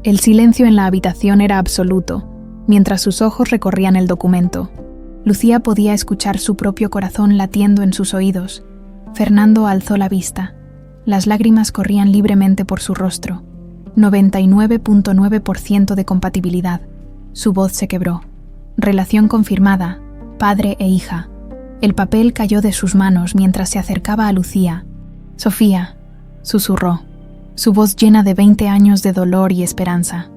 El silencio en la habitación era absoluto, mientras sus ojos recorrían el documento. Lucía podía escuchar su propio corazón latiendo en sus oídos. Fernando alzó la vista. Las lágrimas corrían libremente por su rostro. 99.9% de compatibilidad. Su voz se quebró. Relación confirmada, padre e hija. El papel cayó de sus manos mientras se acercaba a Lucía. «Sofía», susurró, su voz llena de 20 años de dolor y esperanza.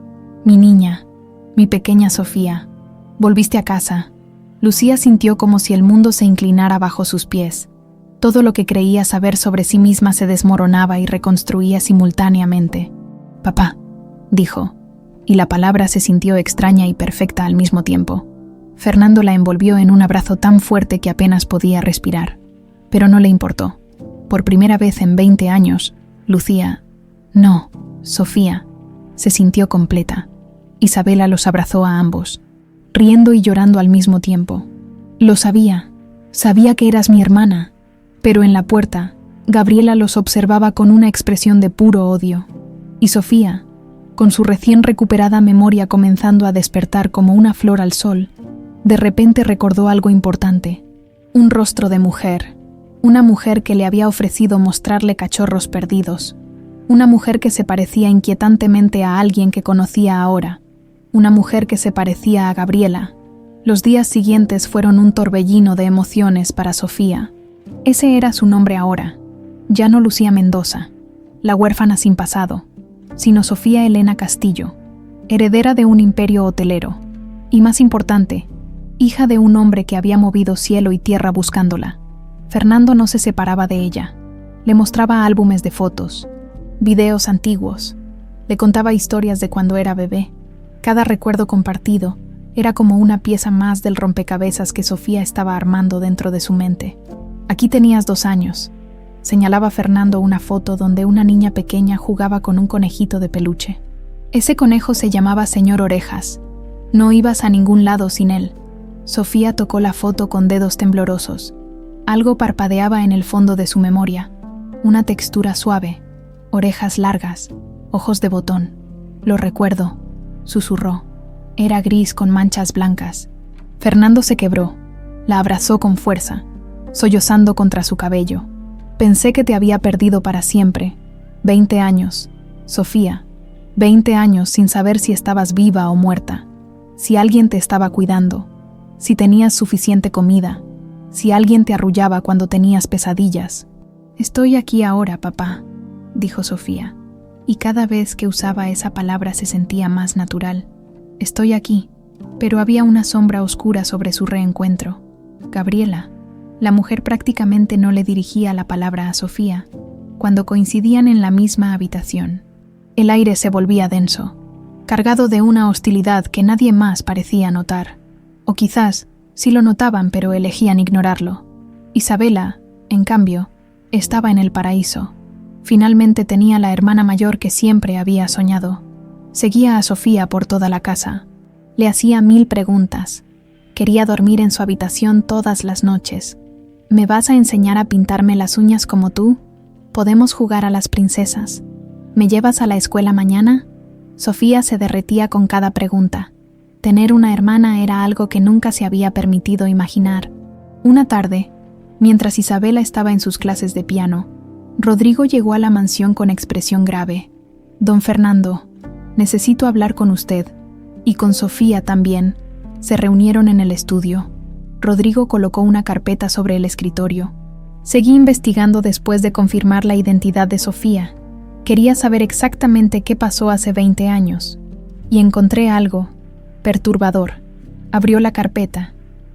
«Mi niña, mi pequeña Sofía, volviste a casa». Lucía sintió como si el mundo se inclinara bajo sus pies. Todo lo que creía saber sobre sí misma se desmoronaba y reconstruía simultáneamente. «Papá», dijo, y la palabra se sintió extraña y perfecta al mismo tiempo. Fernando la envolvió en un abrazo tan fuerte que apenas podía respirar. Pero no le importó. Por primera vez en 20 años, Lucía, no, Sofía, se sintió completa. Isabela los abrazó a ambos, riendo y llorando al mismo tiempo. «Lo sabía que eras mi hermana», pero en la puerta, Gabriela los observaba con una expresión de puro odio. Y Sofía, con su recién recuperada memoria comenzando a despertar como una flor al sol, de repente recordó algo importante. Un rostro de mujer, una mujer que le había ofrecido mostrarle cachorros perdidos, una mujer que se parecía inquietantemente a alguien que conocía ahora, una mujer que se parecía a Gabriela. Los días siguientes fueron un torbellino de emociones para Sofía. Ese era su nombre ahora, ya no Lucía Mendoza, la huérfana sin pasado, sino Sofía Elena Castillo, heredera de un imperio hotelero, y más importante, hija de un hombre que había movido cielo y tierra buscándola. Fernando no se separaba de ella. Le mostraba álbumes de fotos, videos antiguos, le contaba historias de cuando era bebé. Cada recuerdo compartido era como una pieza más del rompecabezas que Sofía estaba armando dentro de su mente. Aquí tenías 2 años. Señalaba Fernando una foto donde una niña pequeña jugaba con un conejito de peluche. Ese conejo se llamaba Señor Orejas. No ibas a ningún lado sin él. Sofía tocó la foto con dedos temblorosos. Algo parpadeaba en el fondo de su memoria. Una textura suave, orejas largas, ojos de botón. Lo recuerdo, susurró. Era gris con manchas blancas. Fernando se quebró. La abrazó con fuerza, sollozando contra su cabello. Pensé que te había perdido para siempre. 20 años, Sofía. 20 años sin saber si estabas viva o muerta, si alguien te estaba cuidando, si tenías suficiente comida, si alguien te arrullaba cuando tenías pesadillas. Estoy aquí ahora, papá, dijo Sofía, y cada vez que usaba esa palabra se sentía más natural. Estoy aquí, pero había una sombra oscura sobre su reencuentro. Gabriela, la mujer prácticamente no le dirigía la palabra a Sofía, cuando coincidían en la misma habitación. El aire se volvía denso, cargado de una hostilidad que nadie más parecía notar. O quizás sí lo notaban, pero elegían ignorarlo. Isabela, en cambio, estaba en el paraíso. Finalmente tenía la hermana mayor que siempre había soñado. Seguía a Sofía por toda la casa. Le hacía 1000 preguntas. Quería dormir en su habitación todas las noches. ¿Me vas a enseñar a pintarme las uñas como tú? ¿Podemos jugar a las princesas? ¿Me llevas a la escuela mañana? Sofía se derretía con cada pregunta. Tener una hermana era algo que nunca se había permitido imaginar. Una tarde, mientras Isabela estaba en sus clases de piano, Rodrigo llegó a la mansión con expresión grave. Don Fernando, necesito hablar con usted. Y con Sofía también. Se reunieron en el estudio. Rodrigo colocó una carpeta sobre el escritorio. Seguí investigando después de confirmar la identidad de Sofía. Quería saber exactamente qué pasó hace 20 años. Y encontré algo perturbador. Abrió la carpeta.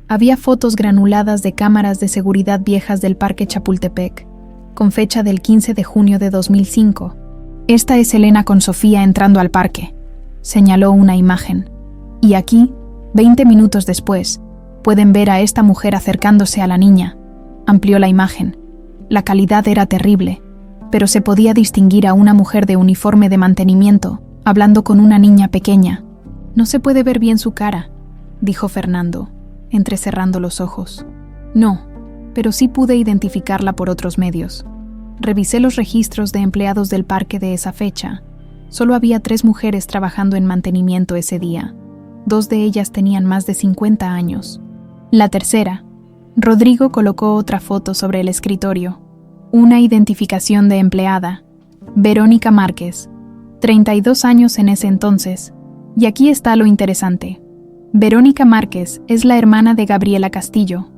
Había fotos granuladas de cámaras de seguridad viejas del Parque Chapultepec, con fecha del 15 de junio de 2005. Esta es Elena con Sofía entrando al parque, señaló una imagen. Y aquí, 20 minutos después, pueden ver a esta mujer acercándose a la niña. Amplió la imagen. La calidad era terrible, pero se podía distinguir a una mujer de uniforme de mantenimiento, hablando con una niña pequeña. No se puede ver bien su cara, dijo Fernando, entrecerrando los ojos. No, pero sí pude identificarla por otros medios. Revisé los registros de empleados del parque de esa fecha. Solo había 3 mujeres trabajando en mantenimiento ese día. 2 de ellas tenían más de 50 años. La tercera, Rodrigo colocó otra foto sobre el escritorio. Una identificación de empleada, Verónica Márquez, 32 años en ese entonces. Y aquí está lo interesante. Verónica Márquez es la hermana de Gabriela Castillo.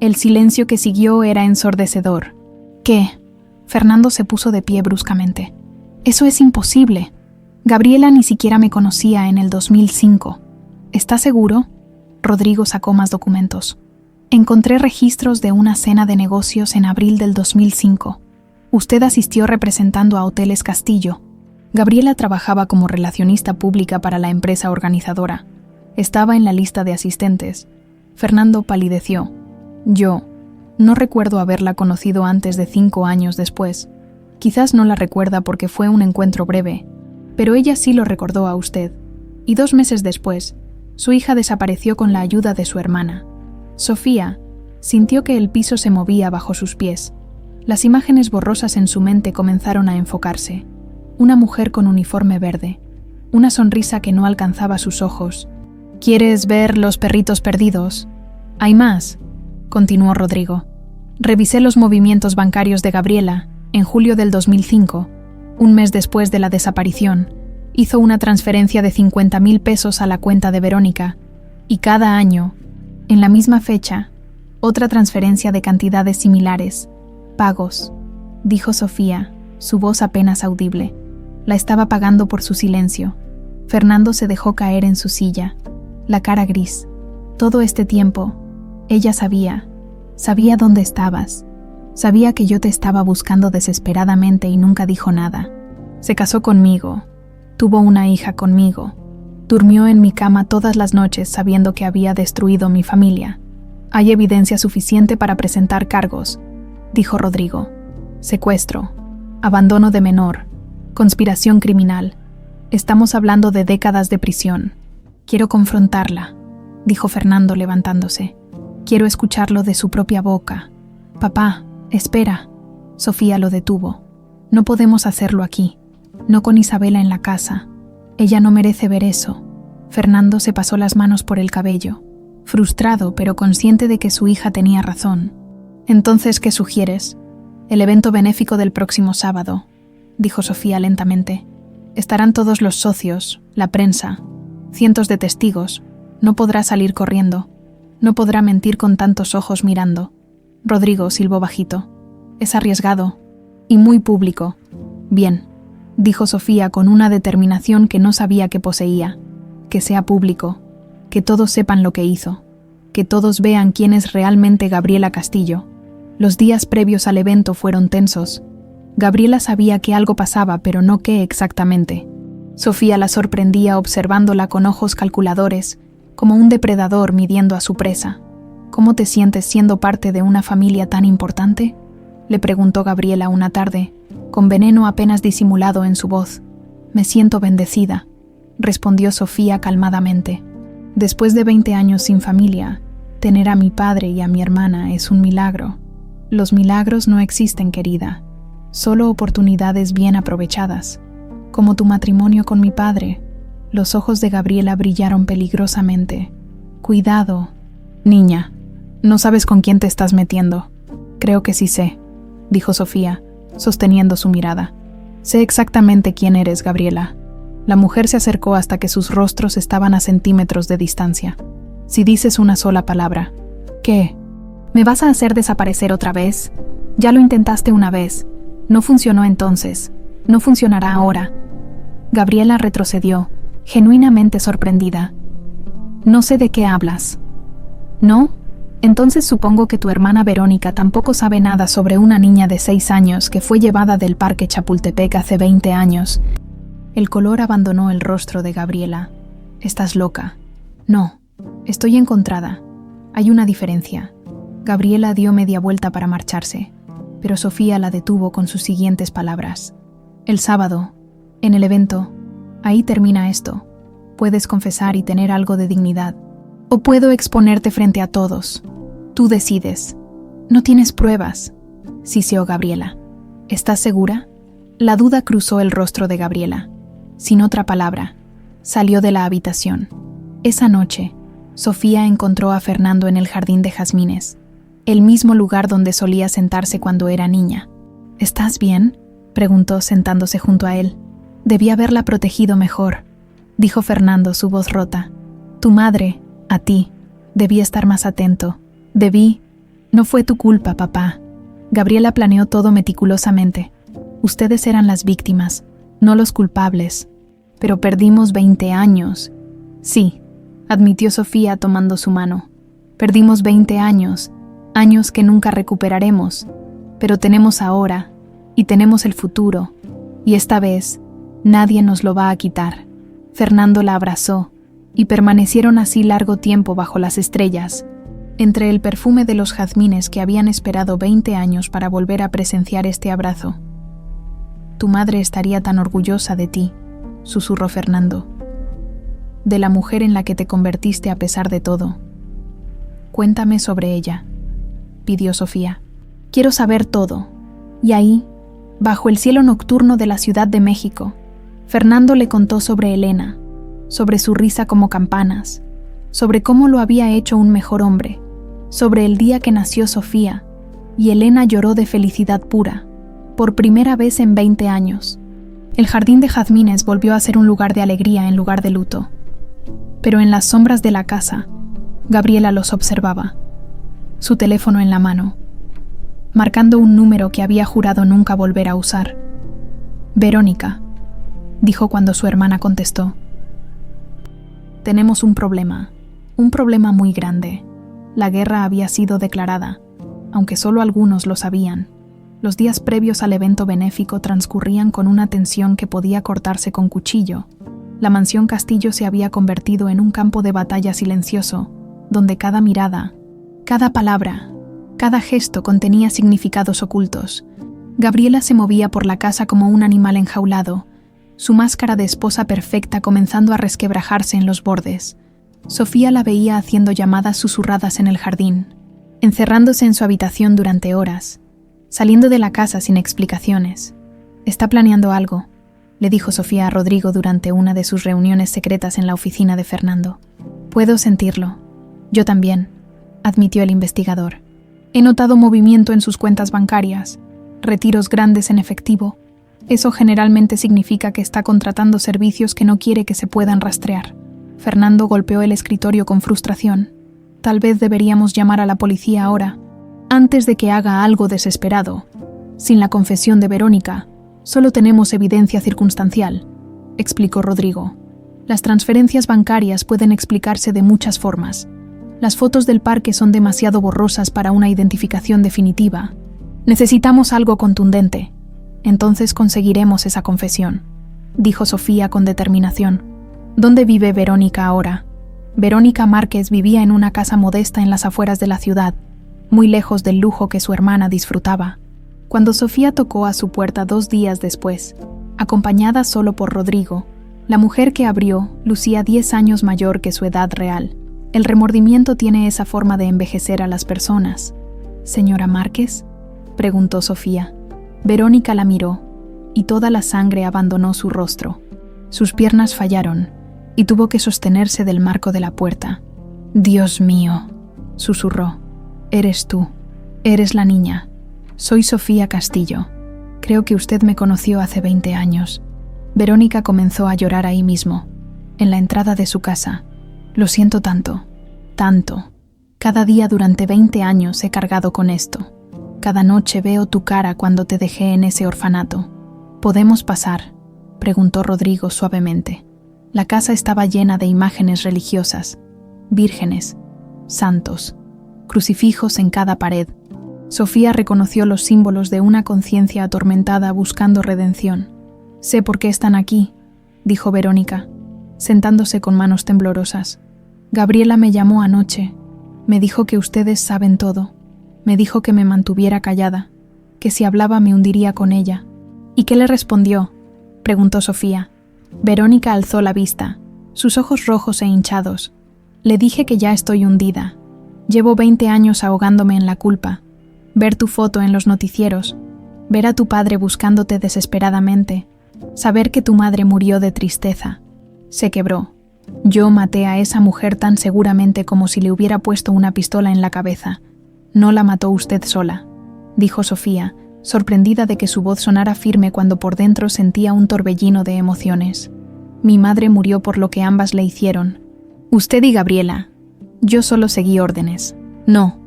El silencio que siguió era ensordecedor. ¿Qué? Fernando se puso de pie bruscamente. Eso es imposible. Gabriela ni siquiera me conocía en el 2005. ¿Está seguro? Rodrigo sacó más documentos. Encontré registros de una cena de negocios en abril del 2005. Usted asistió representando a Hoteles Castillo. Gabriela trabajaba como relacionista pública para la empresa organizadora. Estaba en la lista de asistentes. Fernando palideció. Yo no recuerdo haberla conocido antes de 5 años después. Quizás no la recuerda porque fue un encuentro breve, pero ella sí lo recordó a usted. Y 2 meses después, su hija desapareció con la ayuda de su hermana. Sofía sintió que el piso se movía bajo sus pies. Las imágenes borrosas en su mente comenzaron a enfocarse. Una mujer con uniforme verde, una sonrisa que no alcanzaba sus ojos. ¿Quieres ver los perritos perdidos? Hay más, continuó Rodrigo. Revisé los movimientos bancarios de Gabriela en julio del 2005, un mes después de la desaparición. Hizo una transferencia de 50,000 pesos a la cuenta de Verónica, y cada año, en la misma fecha, otra transferencia de cantidades similares. Pagos, dijo Sofía, su voz apenas audible. La estaba pagando por su silencio. Fernando se dejó caer en su silla, la cara gris. Todo este tiempo, ella sabía dónde estabas. Sabía que yo te estaba buscando desesperadamente y nunca dijo nada. Se casó conmigo, tuvo una hija conmigo. Durmió en mi cama todas las noches sabiendo que había destruido mi familia. Hay evidencia suficiente para presentar cargos, dijo Rodrigo. Secuestro, abandono de menor, conspiración criminal. Estamos hablando de décadas de prisión. Quiero confrontarla, dijo Fernando levantándose. Quiero escucharlo de su propia boca. Papá, espera. Sofía lo detuvo. No podemos hacerlo aquí. No con Isabela en la casa. Ella no merece ver eso. Fernando se pasó las manos por el cabello, frustrado pero consciente de que su hija tenía razón. Entonces, ¿qué sugieres? El evento benéfico del próximo sábado, dijo Sofía lentamente. Estarán todos los socios, la prensa, cientos de testigos. No podrá salir corriendo. No podrá mentir con tantos ojos mirando. Rodrigo silbó bajito. Es arriesgado. Y muy público. Bien, dijo Sofía con una determinación que no sabía que poseía. Que sea público. Que todos sepan lo que hizo. Que todos vean quién es realmente Gabriela Castillo. Los días previos al evento fueron tensos. Gabriela sabía que algo pasaba, pero no qué exactamente. Sofía la sorprendía observándola con ojos calculadores, como un depredador midiendo a su presa. ¿Cómo te sientes siendo parte de una familia tan importante?, le preguntó Gabriela una tarde, con veneno apenas disimulado en su voz. Me siento bendecida, respondió Sofía calmadamente. Después de 20 años sin familia, tener a mi padre y a mi hermana es un milagro. Los milagros no existen, querida, solo oportunidades bien aprovechadas. Como tu matrimonio con mi padre. Los ojos de Gabriela brillaron peligrosamente. Cuidado, niña, no sabes con quién te estás metiendo. Creo que sí sé, dijo Sofía, sosteniendo su mirada. Sé exactamente quién eres, Gabriela. La mujer se acercó hasta que sus rostros estaban a centímetros de distancia. Si dices una sola palabra. ¿Qué? ¿Me vas a hacer desaparecer otra vez? Ya lo intentaste una vez. No funcionó entonces. No funcionará ahora. Gabriela retrocedió, genuinamente sorprendida. No sé de qué hablas. ¿No? Entonces supongo que tu hermana Verónica tampoco sabe nada sobre una niña de 6 años que fue llevada del Parque Chapultepec hace 20 años. El color abandonó el rostro de Gabriela. Estás loca. No, estoy encontrada. Hay una diferencia. Gabriela dio media vuelta para marcharse, pero Sofía la detuvo con sus siguientes palabras. El sábado, en el evento, ahí termina esto. Puedes confesar y tener algo de dignidad. O puedo exponerte frente a todos. Tú decides. No tienes pruebas, siseó Gabriela. ¿Estás segura? La duda cruzó el rostro de Gabriela. Sin otra palabra, salió de la habitación. Esa noche, Sofía encontró a Fernando en el jardín de jazmines, el mismo lugar donde solía sentarse cuando era niña. ¿Estás bien?, preguntó sentándose junto a él. Debí haberla protegido mejor, dijo Fernando, su voz rota. Tu madre, a ti, debí estar más atento. Debí. No fue tu culpa, papá. Gabriela planeó todo meticulosamente. Ustedes eran las víctimas, no los culpables. Pero perdimos 20 años. Sí, admitió Sofía tomando su mano. Perdimos 20 años, años que nunca recuperaremos. Pero tenemos ahora, y tenemos el futuro. Y esta vez, nadie nos lo va a quitar. Fernando la abrazó, y permanecieron así largo tiempo bajo las estrellas, entre el perfume de los jazmines que habían esperado 20 años para volver a presenciar este abrazo. Tu madre estaría tan orgullosa de ti, susurró Fernando. De la mujer en la que te convertiste a pesar de todo. Cuéntame sobre ella, pidió Sofía. Quiero saber todo. Y ahí, bajo el cielo nocturno de la Ciudad de México, Fernando le contó sobre Elena, sobre su risa como campanas, sobre cómo lo había hecho un mejor hombre, sobre el día que nació Sofía, y Elena lloró de felicidad pura, por primera vez en 20 años. El jardín de jazmines volvió a ser un lugar de alegría en lugar de luto. Pero en las sombras de la casa, Gabriela los observaba, su teléfono en la mano, marcando un número que había jurado nunca volver a usar. Verónica, dijo cuando su hermana contestó. Tenemos un problema muy grande. La guerra había sido declarada, aunque solo algunos lo sabían. Los días previos al evento benéfico transcurrían con una tensión que podía cortarse con cuchillo. La mansión Castillo se había convertido en un campo de batalla silencioso, donde cada mirada, cada palabra, Cada gesto contenía significados ocultos. Gabriela se movía por la casa como un animal enjaulado, su máscara de esposa perfecta comenzando a resquebrajarse en los bordes. Sofía la veía haciendo llamadas susurradas en el jardín, encerrándose en su habitación durante horas, saliendo de la casa sin explicaciones. «Está planeando algo», le dijo Sofía a Rodrigo durante una de sus reuniones secretas en la oficina de Fernando. «Puedo sentirlo». «Yo también», admitió el investigador. «He notado movimiento en sus cuentas bancarias, retiros grandes en efectivo. Eso generalmente significa que está contratando servicios que no quiere que se puedan rastrear». Fernando golpeó el escritorio con frustración. «Tal vez deberíamos llamar a la policía ahora, antes de que haga algo desesperado. Sin la confesión de Verónica, solo tenemos evidencia circunstancial», explicó Rodrigo. «Las transferencias bancarias pueden explicarse de muchas formas. Las fotos del parque son demasiado borrosas para una identificación definitiva. Necesitamos algo contundente. Entonces conseguiremos esa confesión», dijo Sofía con determinación. «¿Dónde vive Verónica ahora?» Verónica Márquez vivía en una casa modesta en las afueras de la ciudad, muy lejos del lujo que su hermana disfrutaba. Cuando Sofía tocó a su puerta 2 días después, acompañada solo por Rodrigo, la mujer que abrió lucía 10 años mayor que su edad real. El remordimiento tiene esa forma de envejecer a las personas. «¿Señora Márquez?», preguntó Sofía. Verónica la miró, y toda la sangre abandonó su rostro. Sus piernas fallaron, y tuvo que sostenerse del marco de la puerta. «Dios mío», susurró. «Eres tú. Eres la niña. Soy Sofía Castillo. Creo que usted me conoció hace 20 años». Verónica comenzó a llorar ahí mismo, en la entrada de su casa. «Lo siento tanto, tanto. Cada día durante 20 años he cargado con esto. Cada noche veo tu cara cuando te dejé en ese orfanato». «¿Podemos pasar?», preguntó Rodrigo suavemente. La casa estaba llena de imágenes religiosas, vírgenes, santos, crucifijos en cada pared. Sofía reconoció los símbolos de una conciencia atormentada buscando redención. «Sé por qué están aquí», dijo Verónica, sentándose con manos temblorosas. «Gabriela me llamó anoche. Me dijo que ustedes saben todo. Me dijo que me mantuviera callada, que si hablaba me hundiría con ella». «¿Y qué le respondió?», preguntó Sofía. Verónica alzó la vista, sus ojos rojos e hinchados. «Le dije que ya estoy hundida. Llevo 20 años ahogándome en la culpa. Ver tu foto en los noticieros, ver a tu padre buscándote desesperadamente, saber que tu madre murió de tristeza. Se quebró. Yo maté a esa mujer tan seguramente como si le hubiera puesto una pistola en la cabeza. No la mató usted sola», dijo Sofía, sorprendida de que su voz sonara firme cuando por dentro sentía un torbellino de emociones. «Mi madre murió por lo que ambas le hicieron. Usted y Gabriela. Yo solo seguí órdenes». «No»,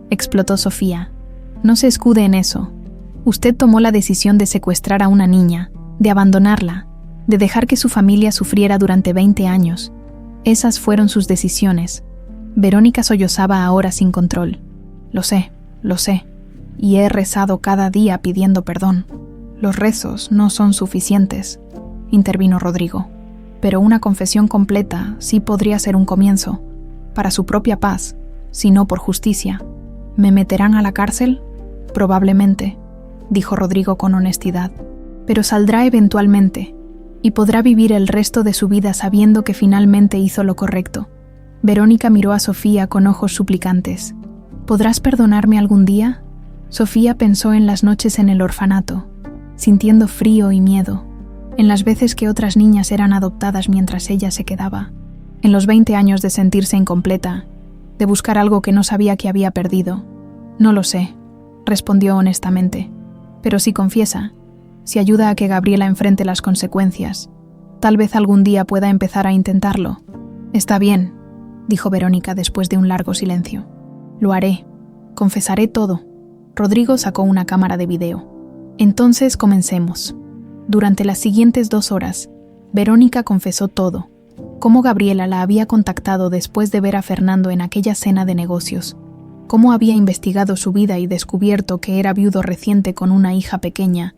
explotó Sofía. «No se escude en eso. Usted tomó la decisión de secuestrar a una niña, de abandonarla, de dejar que su familia sufriera durante 20 años. Esas fueron sus decisiones». Verónica sollozaba ahora sin control. Lo sé, y he rezado cada día pidiendo perdón. Los rezos no son suficientes», intervino Rodrigo. «Pero una confesión completa sí podría ser un comienzo, para su propia paz, si no por justicia». «¿Me meterán a la cárcel?». «Probablemente», dijo Rodrigo con honestidad. «Pero saldrá eventualmente, y podrá vivir el resto de su vida sabiendo que finalmente hizo lo correcto». Verónica miró a Sofía con ojos suplicantes. «¿Podrás perdonarme algún día?». Sofía pensó en las noches en el orfanato, sintiendo frío y miedo, en las veces que otras niñas eran adoptadas mientras ella se quedaba, en los 20 años de sentirse incompleta, de buscar algo que no sabía que había perdido. «No lo sé», respondió honestamente, «pero si confiesa, si ayuda a que Gabriela enfrente las consecuencias, tal vez algún día pueda empezar a intentarlo». «Está bien», dijo Verónica después de un largo silencio. «Lo haré. Confesaré todo». Rodrigo sacó una cámara de video. «Entonces comencemos». Durante las siguientes 2 horas, Verónica confesó todo. Cómo Gabriela la había contactado después de ver a Fernando en aquella cena de negocios. Cómo había investigado su vida y descubierto que era viudo reciente con una hija pequeña.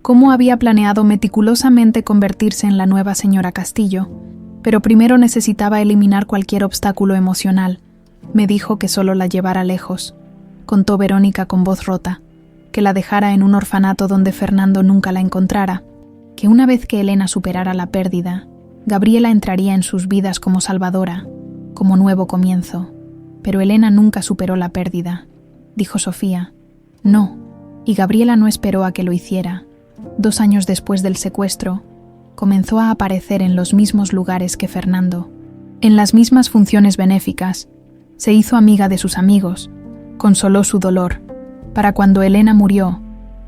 Cómo había planeado meticulosamente convertirse en la nueva señora Castillo. Pero primero necesitaba eliminar cualquier obstáculo emocional. Me dijo que solo la llevara lejos. contó Verónica con voz rota, que la dejara en un orfanato donde Fernando nunca la encontrara, que una vez que Elena superara la pérdida, Gabriela entraría en sus vidas como salvadora, como nuevo comienzo. Pero Elena nunca superó la pérdida, dijo Sofía. No, y Gabriela no esperó a que lo hiciera. 2 años después del secuestro, comenzó a aparecer en los mismos lugares que Fernando, en las mismas funciones benéficas. Se hizo amiga de sus amigos, consoló su dolor. Para cuando Elena murió,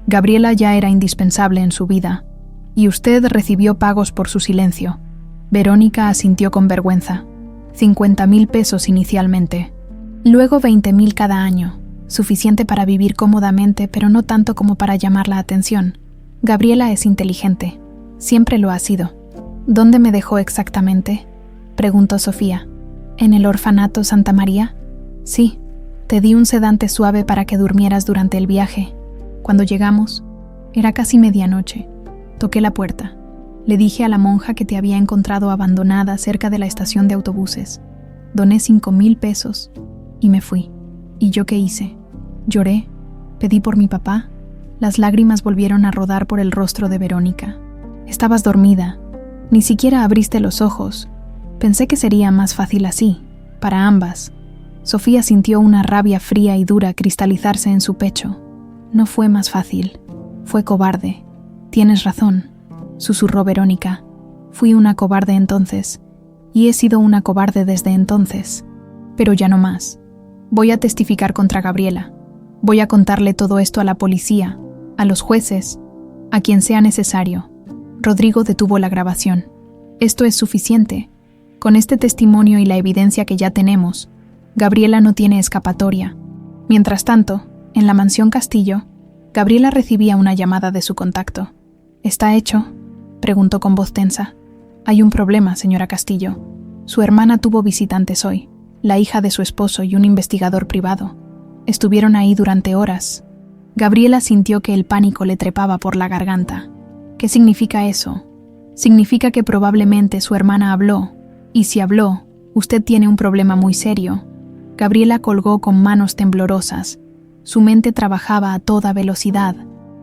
Gabriela ya era indispensable en su vida, y usted recibió pagos por su silencio. Verónica asintió con vergüenza. 50.000 pesos inicialmente, luego 20.000 cada año, suficiente para vivir cómodamente, pero no tanto como para llamar la atención. Gabriela es inteligente, siempre lo ha sido. ¿Dónde me dejó exactamente?, preguntó Sofía. ¿En el orfanato Santa María? Sí, te di un sedante suave para que durmieras durante el viaje. Cuando llegamos, era casi medianoche. Toqué la puerta. Le dije a la monja que te había encontrado abandonada cerca de la estación de autobuses. Doné 5.000 pesos y me fui. ¿Y yo qué hice? Lloré, pedí por mi papá. Las lágrimas volvieron a rodar por el rostro de Verónica. Estabas dormida, ni siquiera abriste los ojos. Pensé que sería más fácil así, para ambas. Sofía sintió una rabia fría y dura cristalizarse en su pecho. No fue más fácil, fue cobarde. Tienes razón, susurró Verónica. Fui una cobarde entonces, y he sido una cobarde desde entonces. Pero ya no más. Voy a testificar contra Gabriela. Voy a contarle todo esto a la policía, a los jueces, a quien sea necesario. Rodrigo detuvo la grabación. Esto es suficiente. Con este testimonio y la evidencia que ya tenemos, Gabriela no tiene escapatoria. Mientras tanto, en la mansión Castillo, Gabriela recibía una llamada de su contacto. ¿Está hecho?, preguntó con voz tensa. Hay un problema, señora Castillo. Su hermana tuvo visitantes hoy, la hija de su esposo y un investigador privado. Estuvieron ahí durante horas. Gabriela sintió que el pánico le trepaba por la garganta. ¿Qué significa eso? Significa que probablemente su hermana habló, y si habló, usted tiene un problema muy serio. Gabriela colgó con manos temblorosas. Su mente trabajaba a toda velocidad,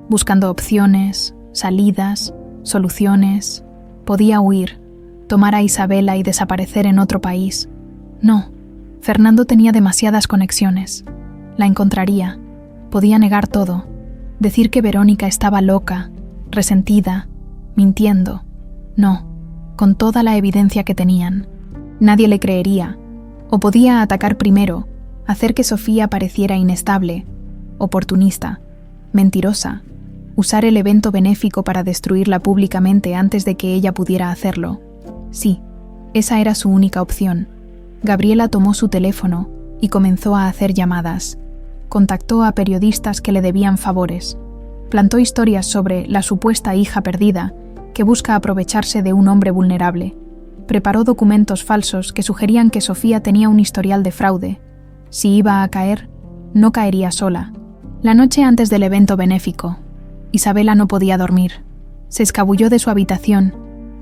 buscando opciones, salidas, soluciones. Podía huir, tomar a Isabela y desaparecer en otro país. No, Fernando tenía demasiadas conexiones. La encontraría. Podía negar todo, decir que Verónica estaba loca, resentida, mintiendo. No, con toda la evidencia que tenían. Nadie le creería. O podía atacar primero, hacer que Sofía pareciera inestable, oportunista, mentirosa, usar el evento benéfico para destruirla públicamente antes de que ella pudiera hacerlo. Sí, esa era su única opción. Gabriela tomó su teléfono y comenzó a hacer llamadas. Contactó a periodistas que le debían favores. Plantó historias sobre la supuesta hija perdida que busca aprovecharse de un hombre vulnerable. Preparó documentos falsos que sugerían que Sofía tenía un historial de fraude. Si iba a caer, no caería sola. La noche antes del evento benéfico, Isabela no podía dormir. Se escabulló de su habitación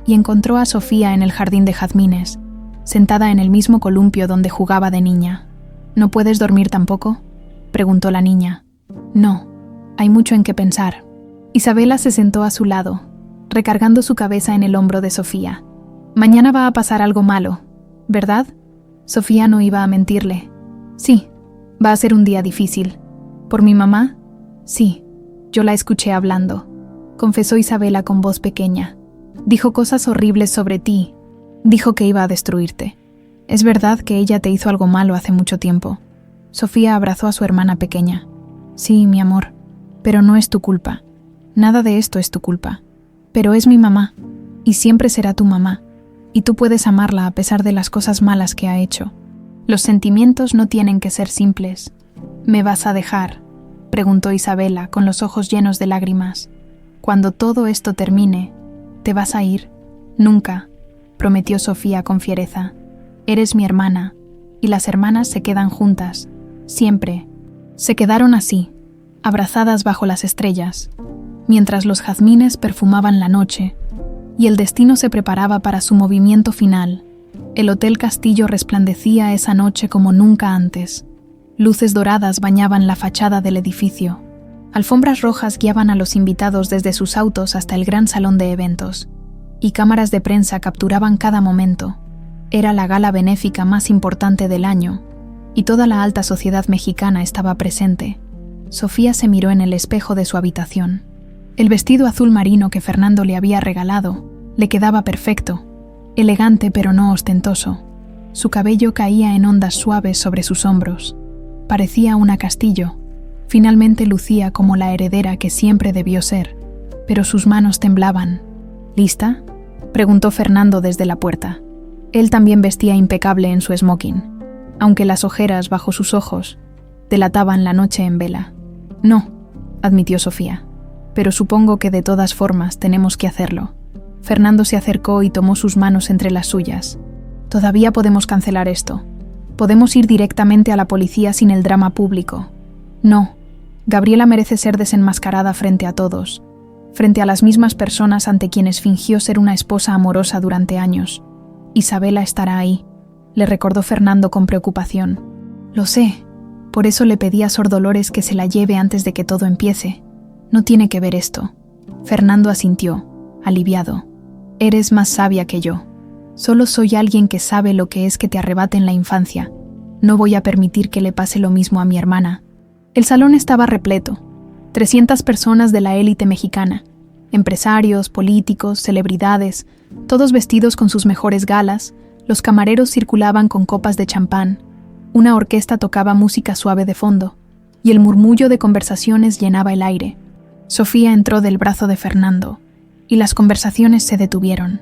y encontró a Sofía en el jardín de jazmines, sentada en el mismo columpio donde jugaba de niña. ¿No puedes dormir tampoco?, preguntó la niña. No, hay mucho en qué pensar. Isabela se sentó a su lado, recargando su cabeza en el hombro de Sofía. Mañana va a pasar algo malo, ¿verdad? Sofía no iba a mentirle. Sí, va a ser un día difícil. ¿Por mi mamá? Sí, yo la escuché hablando, confesó Isabela con voz pequeña. Dijo cosas horribles sobre ti. Dijo que iba a destruirte. ¿Es verdad que ella te hizo algo malo hace mucho tiempo? Sofía abrazó a su hermana pequeña. Sí, mi amor, pero no es tu culpa. Nada de esto es tu culpa. Pero es mi mamá, y siempre será tu mamá, y tú puedes amarla a pesar de las cosas malas que ha hecho. Los sentimientos no tienen que ser simples. ¿Me vas a dejar?, preguntó Isabela con los ojos llenos de lágrimas. Cuando todo esto termine, ¿te vas a ir? Nunca, prometió Sofía con fiereza. Eres mi hermana, y las hermanas se quedan juntas, siempre. Se quedaron así, abrazadas bajo las estrellas, mientras los jazmines perfumaban la noche y el destino se preparaba para su movimiento final. El Hotel Castillo resplandecía esa noche como nunca antes. Luces doradas bañaban la fachada del edificio. Alfombras rojas guiaban a los invitados desde sus autos hasta el gran salón de eventos. Y cámaras de prensa capturaban cada momento. Era la gala benéfica más importante del año, y toda la alta sociedad mexicana estaba presente. Sofía se miró en el espejo de su habitación. El vestido azul marino que Fernando le había regalado le quedaba perfecto, elegante pero no ostentoso. Su cabello caía en ondas suaves sobre sus hombros. Parecía una Castillo. Finalmente lucía como la heredera que siempre debió ser, pero sus manos temblaban. ¿Lista?, preguntó Fernando desde la puerta. Él también vestía impecable en su smoking, aunque las ojeras bajo sus ojos delataban la noche en vela. No, admitió Sofía, pero supongo que de todas formas tenemos que hacerlo. Fernando se acercó y tomó sus manos entre las suyas. Todavía podemos cancelar esto. Podemos ir directamente a la policía sin el drama público. No, Gabriela merece ser desenmascarada frente a todos, frente a las mismas personas ante quienes fingió ser una esposa amorosa durante años. Isabela estará ahí, le recordó Fernando con preocupación. Lo sé, por eso le pedí a Sor Dolores que se la lleve antes de que todo empiece. No tiene que ver esto. Fernando asintió, aliviado. Eres más sabia que yo. Solo soy alguien que sabe lo que es que te arrebaten la infancia. No voy a permitir que le pase lo mismo a mi hermana. El salón estaba repleto. 300 personas de la élite mexicana. Empresarios, políticos, celebridades, todos vestidos con sus mejores galas. Los camareros circulaban con copas de champán. Una orquesta tocaba música suave de fondo, y el murmullo de conversaciones llenaba el aire. Sofía entró del brazo de Fernando, y las conversaciones se detuvieron.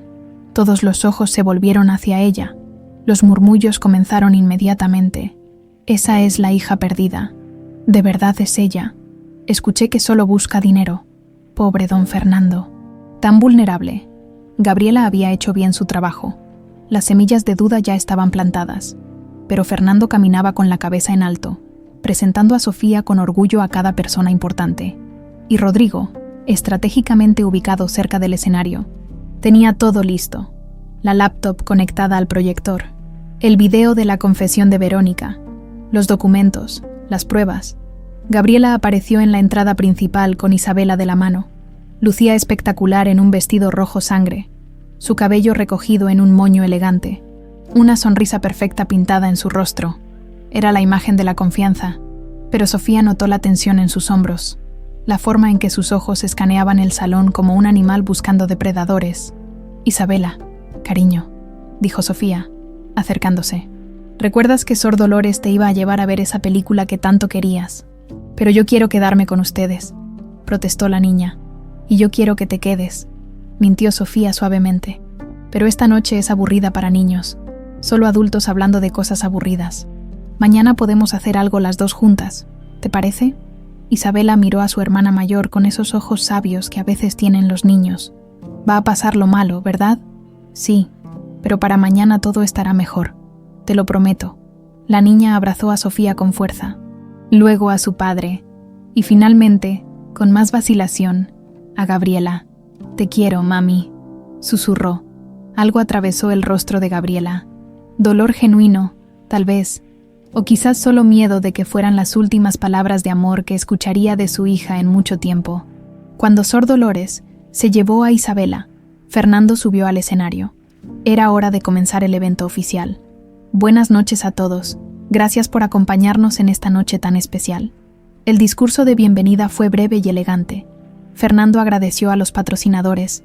Todos los ojos se volvieron hacia ella. Los murmullos comenzaron inmediatamente. Esa es la hija perdida. De verdad es ella. Escuché que solo busca dinero. Pobre don Fernando. Tan vulnerable. Gabriela había hecho bien su trabajo. Las semillas de duda ya estaban plantadas. Pero Fernando caminaba con la cabeza en alto, presentando a Sofía con orgullo a cada persona importante. Y Rodrigo, estratégicamente ubicado cerca del escenario, tenía todo listo. La laptop conectada al proyector, el video de la confesión de Verónica, los documentos, las pruebas. Gabriela apareció en la entrada principal con Isabela de la mano. Lucía espectacular en un vestido rojo sangre, su cabello recogido en un moño elegante, una sonrisa perfecta pintada en su rostro. Era la imagen de la confianza, pero Sofía notó la tensión en sus hombros, la forma en que sus ojos escaneaban el salón como un animal buscando depredadores. Isabela, cariño, dijo Sofía, acercándose. ¿Recuerdas que Sor Dolores te iba a llevar a ver esa película que tanto querías? Pero yo quiero quedarme con ustedes, protestó la niña. Y yo quiero que te quedes, mintió Sofía suavemente. Pero esta noche es aburrida para niños, solo adultos hablando de cosas aburridas. Mañana podemos hacer algo las dos juntas, ¿te parece? Isabela miró a su hermana mayor con esos ojos sabios que a veces tienen los niños. Va a pasar lo malo, ¿verdad? Sí, pero para mañana todo estará mejor, te lo prometo. La niña abrazó a Sofía con fuerza, luego a su padre, y finalmente, con más vacilación, a Gabriela. Te quiero, mami, susurró. Algo atravesó el rostro de Gabriela. Dolor genuino, tal vez, o quizás solo miedo de que fueran las últimas palabras de amor que escucharía de su hija en mucho tiempo. Cuando Sor Dolores se llevó a Isabela, Fernando subió al escenario. Era hora de comenzar el evento oficial. Buenas noches a todos. Gracias por acompañarnos en esta noche tan especial. El discurso de bienvenida fue breve y elegante. Fernando agradeció a los patrocinadores,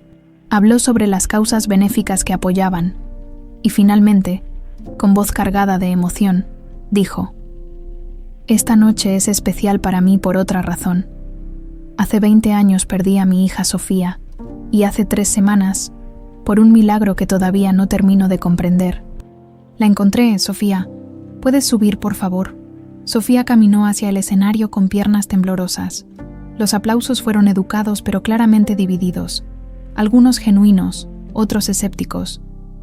habló sobre las causas benéficas que apoyaban, y finalmente, con voz cargada de emoción, dijo: Esta noche es especial para mí por otra razón. Hace 20 años perdí a mi hija Sofía, y hace 3 semanas, por un milagro que todavía no termino de comprender. La encontré, Sofía. ¿Puedes subir, por favor? Sofía caminó hacia el escenario con piernas temblorosas. Los aplausos fueron educados pero claramente divididos. Algunos genuinos, otros escépticos.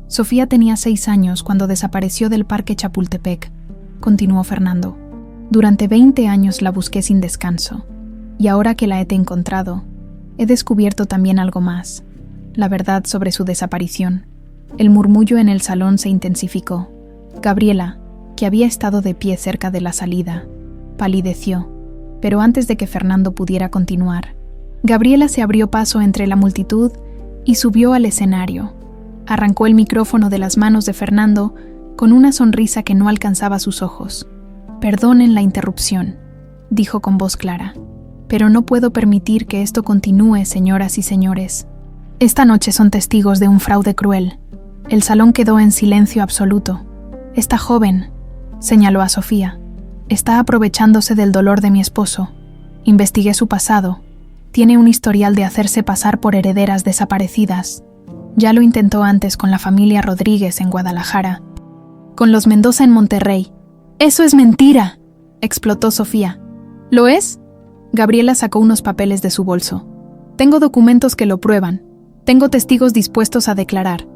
Sofía tenía 6 años cuando desapareció del Parque Chapultepec, continuó Fernando. Durante 20 años la busqué sin descanso, y ahora que la he encontrado, he descubierto también algo más, la verdad sobre su desaparición. El murmullo en el salón se intensificó. Gabriela, que había estado de pie cerca de la salida, Palideció, pero antes de que Fernando pudiera continuar, Gabriela se abrió paso entre la multitud y subió al escenario. Arrancó el micrófono de las manos de Fernando con una sonrisa que no alcanzaba sus ojos. «Perdonen la interrupción», dijo con voz clara, «pero no puedo permitir que esto continúe, señoras y señores. Esta noche son testigos de un fraude cruel». El salón quedó en silencio absoluto. «Esta joven», señaló a Sofía, «está aprovechándose del dolor de mi esposo. Investigué su pasado. Tiene un historial de hacerse pasar por herederas desaparecidas. Ya lo intentó antes con la familia Rodríguez en Guadalajara, con los Mendoza en Monterrey». «¡Eso es mentira!», explotó Sofía. «¿Lo es?». Gabriela sacó unos papeles de su bolso. «Tengo documentos que lo prueban. Tengo testigos dispuestos a declarar.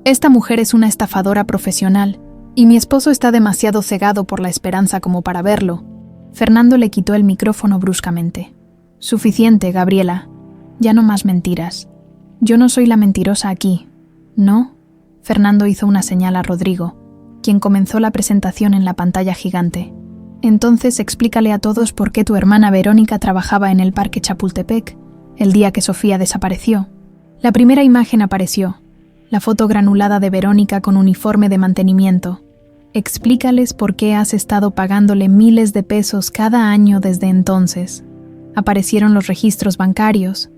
Esta mujer es una estafadora profesional, y mi esposo está demasiado cegado por la esperanza como para verlo». Fernando le quitó el micrófono bruscamente. «Suficiente, Gabriela. Ya no más mentiras. Yo no soy la mentirosa aquí, ¿no?». Fernando hizo una señal a Rodrigo, quien comenzó la presentación en la pantalla gigante. «Entonces explícale a todos por qué tu hermana Verónica trabajaba en el Parque Chapultepec el día que Sofía desapareció». La primera imagen apareció, la foto granulada de Verónica con uniforme de mantenimiento. «Explícales por qué has estado pagándole miles de pesos cada año desde entonces». Aparecieron los registros bancarios,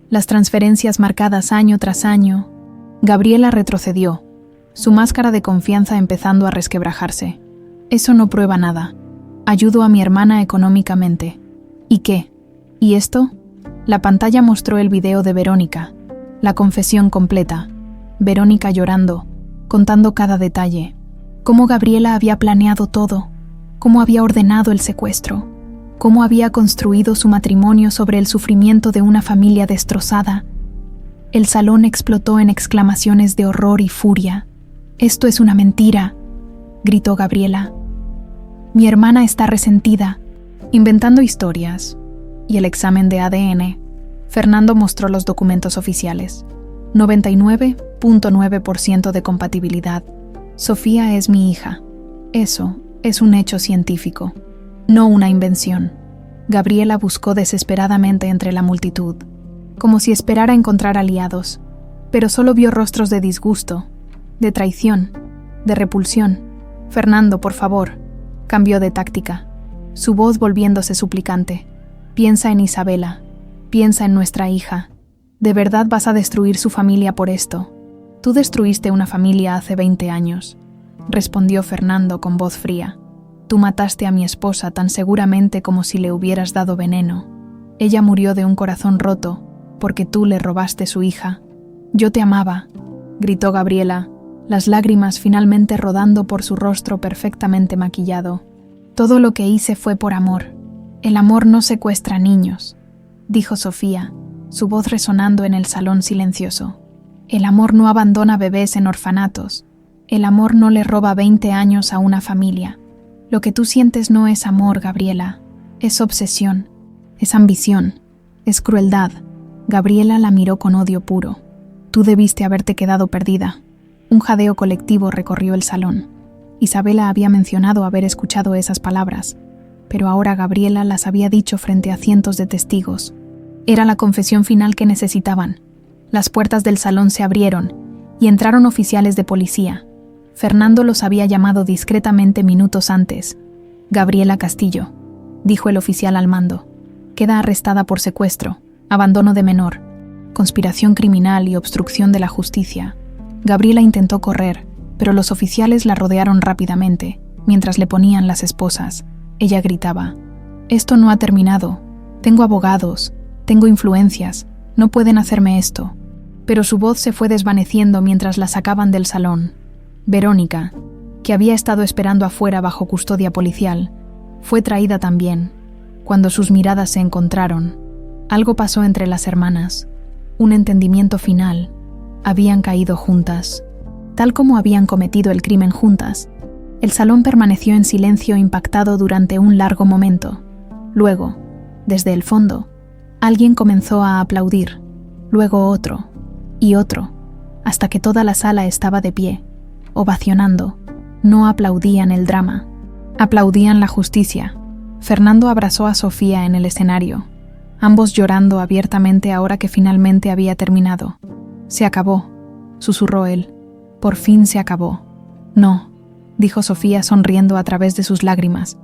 las transferencias marcadas año tras año. Gabriela retrocedió, su máscara de confianza empezando a resquebrajarse. «Eso no prueba nada. Ayudo a mi hermana económicamente». «¿Y qué? ¿Y esto?». La pantalla mostró el video de Verónica, la confesión completa. Verónica llorando, contando cada detalle. Cómo Gabriela había planeado todo, cómo había ordenado el secuestro, cómo había construido su matrimonio sobre el sufrimiento de una familia destrozada. El salón explotó en exclamaciones de horror y furia. «Esto es una mentira», gritó Gabriela. «Mi hermana está resentida». Inventando historias y el examen de ADN, Fernando mostró los documentos oficiales. 99.9% de compatibilidad. Sofía es mi hija. Eso es un hecho científico, no una invención. Gabriela buscó desesperadamente entre la multitud, como si esperara encontrar aliados, pero solo vio rostros de disgusto, de traición, de repulsión. «Fernando, por favor», cambió de táctica, su voz volviéndose suplicante. «Piensa en Isabela, piensa en nuestra hija. ¿De verdad vas a destruir su familia por esto? Tú destruiste una familia hace 20 años», respondió Fernando con voz fría. «Tú mataste a mi esposa tan seguramente como si le hubieras dado veneno. Ella murió de un corazón roto porque tú le robaste su hija. Yo te amaba», gritó Gabriela, las lágrimas finalmente rodando por su rostro perfectamente maquillado. «Todo lo que hice fue por amor. El amor no secuestra niños», dijo Sofía, su voz resonando en el salón silencioso. «El amor no abandona bebés en orfanatos. El amor no le roba 20 años a una familia. Lo que tú sientes no es amor, Gabriela. Es obsesión, es ambición, es crueldad». Gabriela la miró con odio puro. «Tú debiste haberte quedado perdida». Un jadeo colectivo recorrió el salón. Isabela había mencionado haber escuchado esas palabras, pero ahora Gabriela las había dicho frente a cientos de testigos. Era la confesión final que necesitaban. Las puertas del salón se abrieron y entraron oficiales de policía. Fernando los había llamado discretamente minutos antes. «Gabriela Castillo», dijo el oficial al mando, «queda arrestada por secuestro, abandono de menor, conspiración criminal y obstrucción de la justicia». Gabriela intentó correr, pero los oficiales la rodearon rápidamente, mientras le ponían las esposas. Ella gritaba: «Esto no ha terminado. Tengo abogados, tengo influencias, no pueden hacerme esto». Pero su voz se fue desvaneciendo mientras la sacaban del salón. Verónica, que había estado esperando afuera bajo custodia policial, fue traída también. Cuando sus miradas se encontraron, algo pasó entre las hermanas, un entendimiento final. Habían caído juntas, tal como habían cometido el crimen juntas. El salón permaneció en silencio impactado durante un largo momento. Luego, desde el fondo, alguien comenzó a aplaudir, luego otro, y otro, hasta que toda la sala estaba de pie, ovacionando. No aplaudían el drama, aplaudían la justicia. Fernando abrazó a Sofía en el escenario, ambos llorando abiertamente ahora que finalmente había terminado. «Se acabó», susurró él. «Por fin se acabó». «No», dijo Sofía sonriendo a través de sus lágrimas.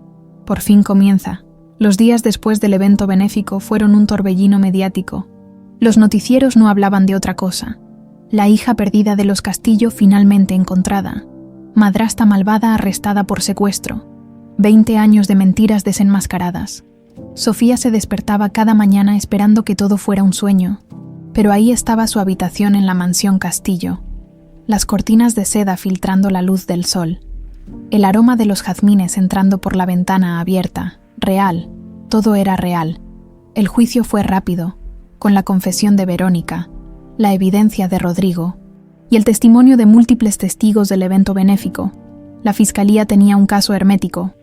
«Por fin comienza». Los días después del evento benéfico fueron un torbellino mediático. Los noticieros no hablaban de otra cosa. La hija perdida de los Castillo finalmente encontrada. Madrastra malvada arrestada por secuestro. 20 años de mentiras desenmascaradas. Sofía se despertaba cada mañana esperando que todo fuera un sueño. Pero ahí estaba su habitación en la mansión Castillo. Las cortinas de seda filtrando la luz del sol. El aroma de los jazmines entrando por la ventana abierta. Real. Todo era real. El juicio fue rápido, con la confesión de Verónica, la evidencia de Rodrigo y el testimonio de múltiples testigos del evento benéfico. La fiscalía tenía un caso hermético.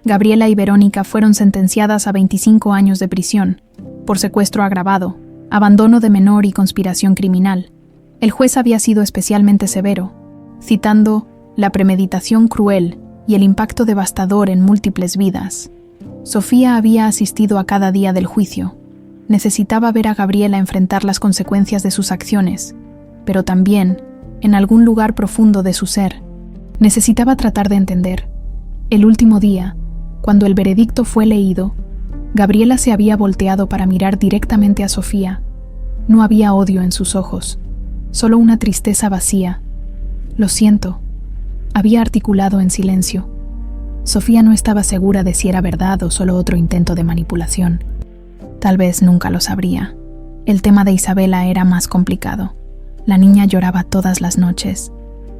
Gabriela y Verónica fueron sentenciadas a 25 años de prisión, por secuestro agravado, abandono de menor y conspiración criminal. El juez había sido especialmente severo, citando la premeditación cruel y el impacto devastador en múltiples vidas. Sofía había asistido a cada día del juicio. Necesitaba ver a Gabriela enfrentar las consecuencias de sus acciones, pero también, en algún lugar profundo de su ser, necesitaba tratar de entender. El último día, cuando el veredicto fue leído, Gabriela se había volteado para mirar directamente a Sofía. No había odio en sus ojos, solo una tristeza vacía. «Lo siento», había articulado en silencio. Sofía no estaba segura de si era verdad o solo otro intento de manipulación. Tal vez nunca lo sabría. El tema de Isabela era más complicado. La niña lloraba todas las noches,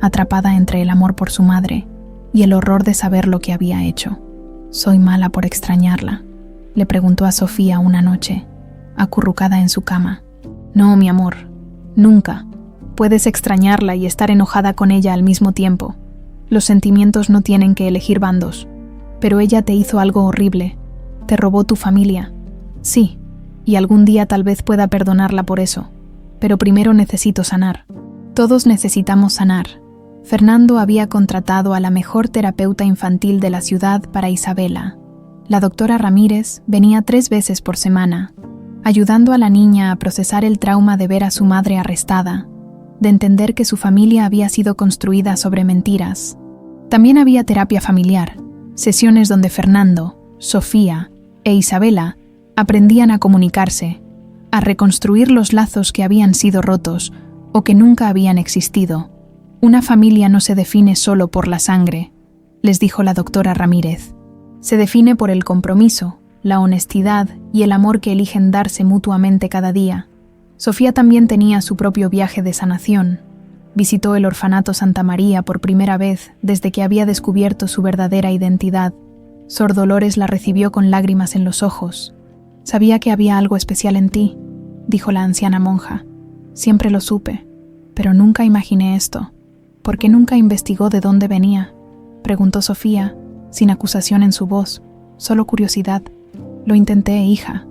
atrapada entre el amor por su madre y el horror de saber lo que había hecho. «¿Soy mala por extrañarla?», le preguntó a Sofía una noche, acurrucada en su cama. «No, mi amor, nunca. Puedes extrañarla y estar enojada con ella al mismo tiempo. Los sentimientos no tienen que elegir bandos. Pero ella te hizo algo horrible. Te robó tu familia. Sí, y algún día tal vez pueda perdonarla por eso. Pero primero necesito sanar. Todos necesitamos sanar». Fernando había contratado a la mejor terapeuta infantil de la ciudad para Isabela. La doctora Ramírez venía 3 veces por semana, ayudando a la niña a procesar el trauma de ver a su madre arrestada, de entender que su familia había sido construida sobre mentiras. También había terapia familiar, sesiones donde Fernando, Sofía e Isabela aprendían a comunicarse, a reconstruir los lazos que habían sido rotos o que nunca habían existido. «Una familia no se define solo por la sangre», les dijo la doctora Ramírez. «Se define por el compromiso, la honestidad y el amor que eligen darse mutuamente cada día». Sofía también tenía su propio viaje de sanación. Visitó el orfanato Santa María por primera vez desde que había descubierto su verdadera identidad. Sor Dolores la recibió con lágrimas en los ojos. «Sabía que había algo especial en ti», dijo la anciana monja. «Siempre lo supe, pero nunca imaginé esto». «¿Por qué nunca investigó de dónde venía?», preguntó Sofía, sin acusación en su voz, solo curiosidad. «Lo intenté, hija.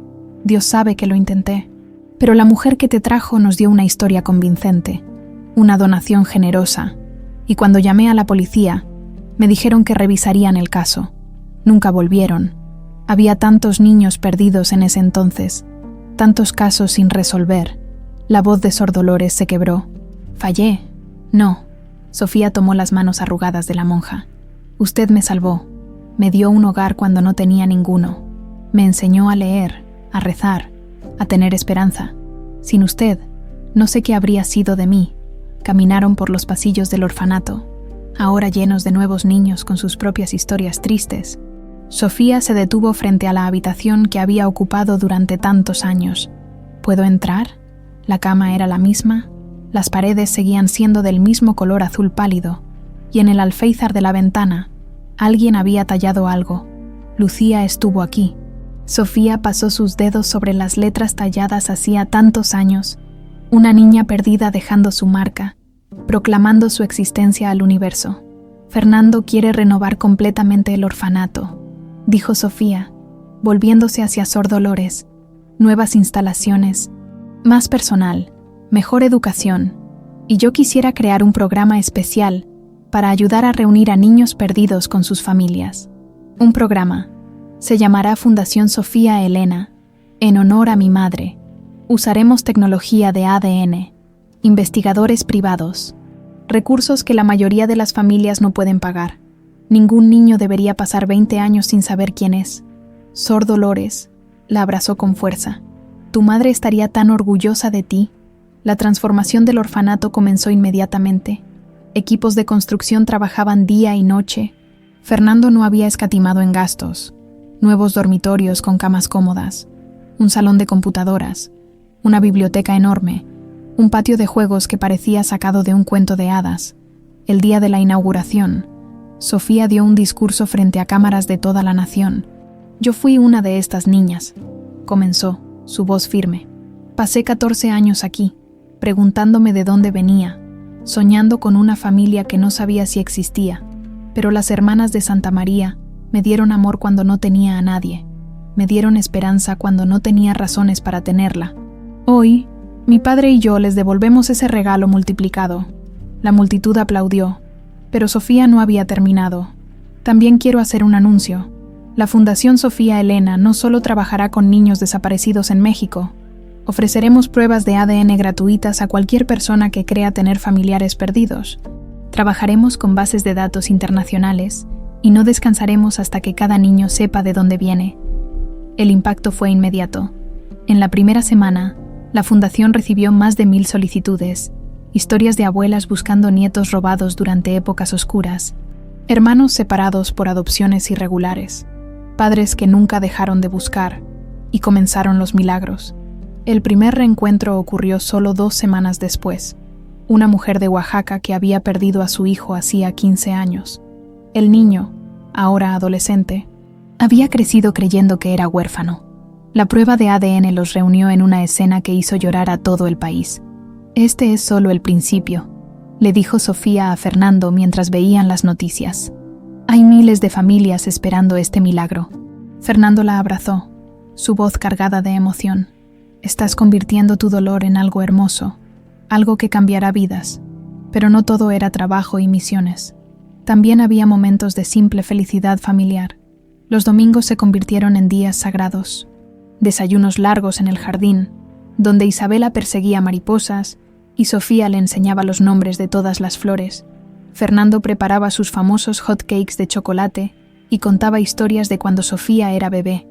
Dios sabe que lo intenté. Pero la mujer que te trajo nos dio una historia convincente, una donación generosa, y cuando llamé a la policía, me dijeron que revisarían el caso. Nunca volvieron. Había tantos niños perdidos en ese entonces, tantos casos sin resolver». La voz de Sor Dolores se quebró. «Fallé. No». Sofía tomó las manos arrugadas de la monja. «Usted me salvó. Me dio un hogar cuando no tenía ninguno. Me enseñó a leer, a rezar, a tener esperanza. Sin usted, no sé qué habría sido de mí». Caminaron por los pasillos del orfanato, ahora llenos de nuevos niños con sus propias historias tristes. Sofía se detuvo frente a la habitación que había ocupado durante tantos años. ¿Puedo entrar? La cama era la misma. Las paredes seguían siendo del mismo color azul pálido, y en el alféizar de la ventana, alguien había tallado algo. «Lucía estuvo aquí». Sofía pasó sus dedos sobre las letras talladas hacía tantos años, una niña perdida dejando su marca, proclamando su existencia al universo. «Fernando quiere renovar completamente el orfanato», dijo Sofía, volviéndose hacia Sor Dolores. «Nuevas instalaciones, más personal, mejor educación, y yo quisiera crear un programa especial para ayudar a reunir a niños perdidos con sus familias. Un programa Se llamará Fundación Sofía Elena, en honor a mi madre. Usaremos tecnología de ADN, investigadores privados, recursos que la mayoría de las familias no pueden pagar. Ningún niño debería pasar 20 años sin saber quién es. Sor Dolores la abrazó con fuerza. Tu madre estaría tan orgullosa de ti. La transformación del orfanato comenzó inmediatamente. Equipos de construcción trabajaban día y noche. Fernando no había escatimado en gastos. Nuevos dormitorios con camas cómodas, un salón de computadoras, una biblioteca enorme, un patio de juegos que parecía sacado de un cuento de hadas. El día de la inauguración, Sofía dio un discurso frente a cámaras de toda la nación. Yo fui una de estas niñas, comenzó, su voz firme. Pasé 14 años aquí, preguntándome de dónde venía, soñando con una familia que no sabía si existía, pero las hermanas de Santa María me dieron amor cuando no tenía a nadie, me dieron esperanza cuando no tenía razones para tenerla. Hoy, mi padre y yo les devolvemos ese regalo multiplicado. La multitud aplaudió, pero Sofía no había terminado. También quiero hacer un anuncio. La Fundación Sofía Elena no solo trabajará con niños desaparecidos en México. Ofreceremos pruebas de ADN gratuitas a cualquier persona que crea tener familiares perdidos. Trabajaremos con bases de datos internacionales y no descansaremos hasta que cada niño sepa de dónde viene. El impacto fue inmediato. En la primera semana, la fundación recibió más de 1000 solicitudes, historias de abuelas buscando nietos robados durante épocas oscuras, hermanos separados por adopciones irregulares, padres que nunca dejaron de buscar, y comenzaron los milagros. El primer reencuentro ocurrió solo 2 semanas después. Una mujer de Oaxaca que había perdido a su hijo hacía 15 años. El niño, ahora adolescente, había crecido creyendo que era huérfano. La prueba de ADN los reunió en una escena que hizo llorar a todo el país. Este es solo el principio, le dijo Sofía a Fernando mientras veían las noticias. Hay miles de familias esperando este milagro. Fernando la abrazó, su voz cargada de emoción. Estás convirtiendo tu dolor en algo hermoso, algo que cambiará vidas. Pero no todo era trabajo y misiones. También había momentos de simple felicidad familiar. Los domingos se convirtieron en días sagrados. Desayunos largos en el jardín, donde Isabela perseguía mariposas y Sofía le enseñaba los nombres de todas las flores. Fernando preparaba sus famosos hot cakes de chocolate y contaba historias de cuando Sofía era bebé.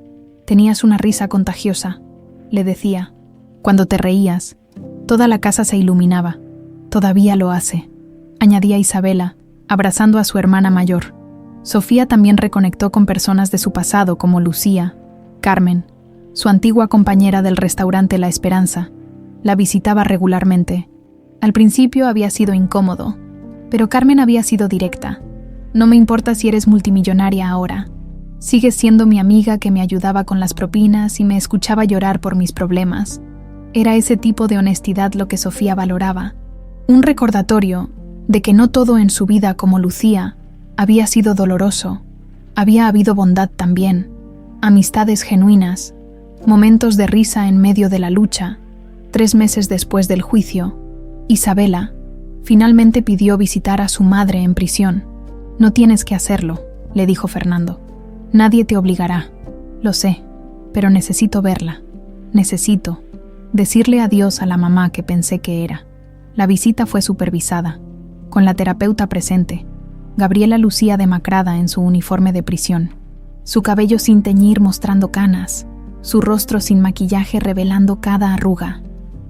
Tenías una risa contagiosa, le decía. Cuando te reías, toda la casa se iluminaba. Todavía lo hace, añadía Isabela, abrazando a su hermana mayor. Sofía también reconectó con personas de su pasado como Lucía, Carmen, su antigua compañera del restaurante La Esperanza. La visitaba regularmente. Al principio había sido incómodo, pero Carmen había sido directa. No me importa si eres multimillonaria ahora. Sigues siendo mi amiga que me ayudaba con las propinas y me escuchaba llorar por mis problemas. Era ese tipo de honestidad lo que Sofía valoraba. Un recordatorio de que no todo en su vida como Lucía había sido doloroso. Había habido bondad también, amistades genuinas, momentos de risa en medio de la lucha. 3 meses después del juicio, Isabela finalmente pidió visitar a su madre en prisión. No tienes que hacerlo, le dijo Fernando. Nadie te obligará. Lo sé, pero necesito verla. Necesito decirle adiós a la mamá que pensé que era. La visita fue supervisada, con la terapeuta presente. Gabriela lucía demacrada en su uniforme de prisión, su cabello sin teñir mostrando canas, su rostro sin maquillaje revelando cada arruga.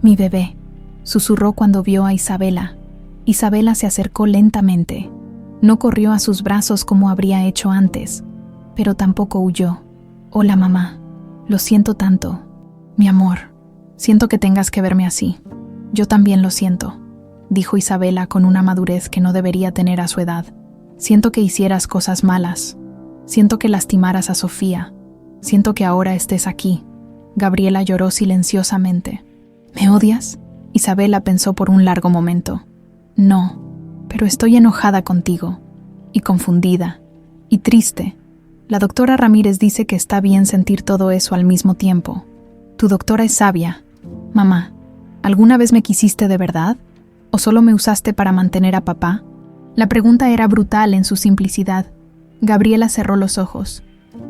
Mi bebé, susurró cuando vio a Isabela. Isabela se acercó lentamente. No corrió a sus brazos como habría hecho antes, pero tampoco huyó. Hola mamá, lo siento tanto. Mi amor, siento que tengas que verme así. Yo también lo siento, dijo Isabela con una madurez que no debería tener a su edad. Siento que hicieras cosas malas. Siento que lastimaras a Sofía. Siento que ahora estés aquí. Gabriela lloró silenciosamente. ¿Me odias? Isabela pensó por un largo momento. No, pero estoy enojada contigo, y confundida, y triste. La doctora Ramírez dice que está bien sentir todo eso al mismo tiempo. Tu doctora es sabia. Mamá, ¿alguna vez me quisiste de verdad? ¿O solo me usaste para mantener a papá? La pregunta era brutal en su simplicidad. Gabriela cerró los ojos.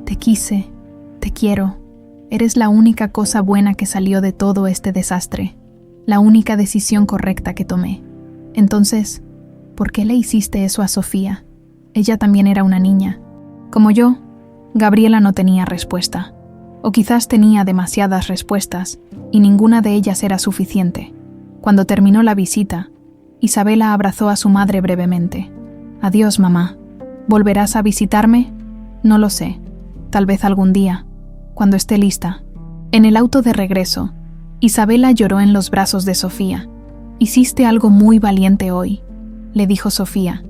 Te quise, Te quiero. Eres la única cosa buena que salió de todo este desastre, la única decisión correcta que tomé. Entonces, ¿por qué le hiciste eso a Sofía? Ella también era una niña. Como yo, Gabriela no tenía respuesta. O quizás tenía demasiadas respuestas, y ninguna de ellas era suficiente. Cuando terminó la visita, Isabela abrazó a su madre brevemente. «Adiós, mamá. ¿Volverás a visitarme? No lo sé. Tal vez algún día, cuando esté lista». En el auto de regreso, Isabela lloró en los brazos de Sofía. «Hiciste algo muy valiente hoy», le dijo Sofía.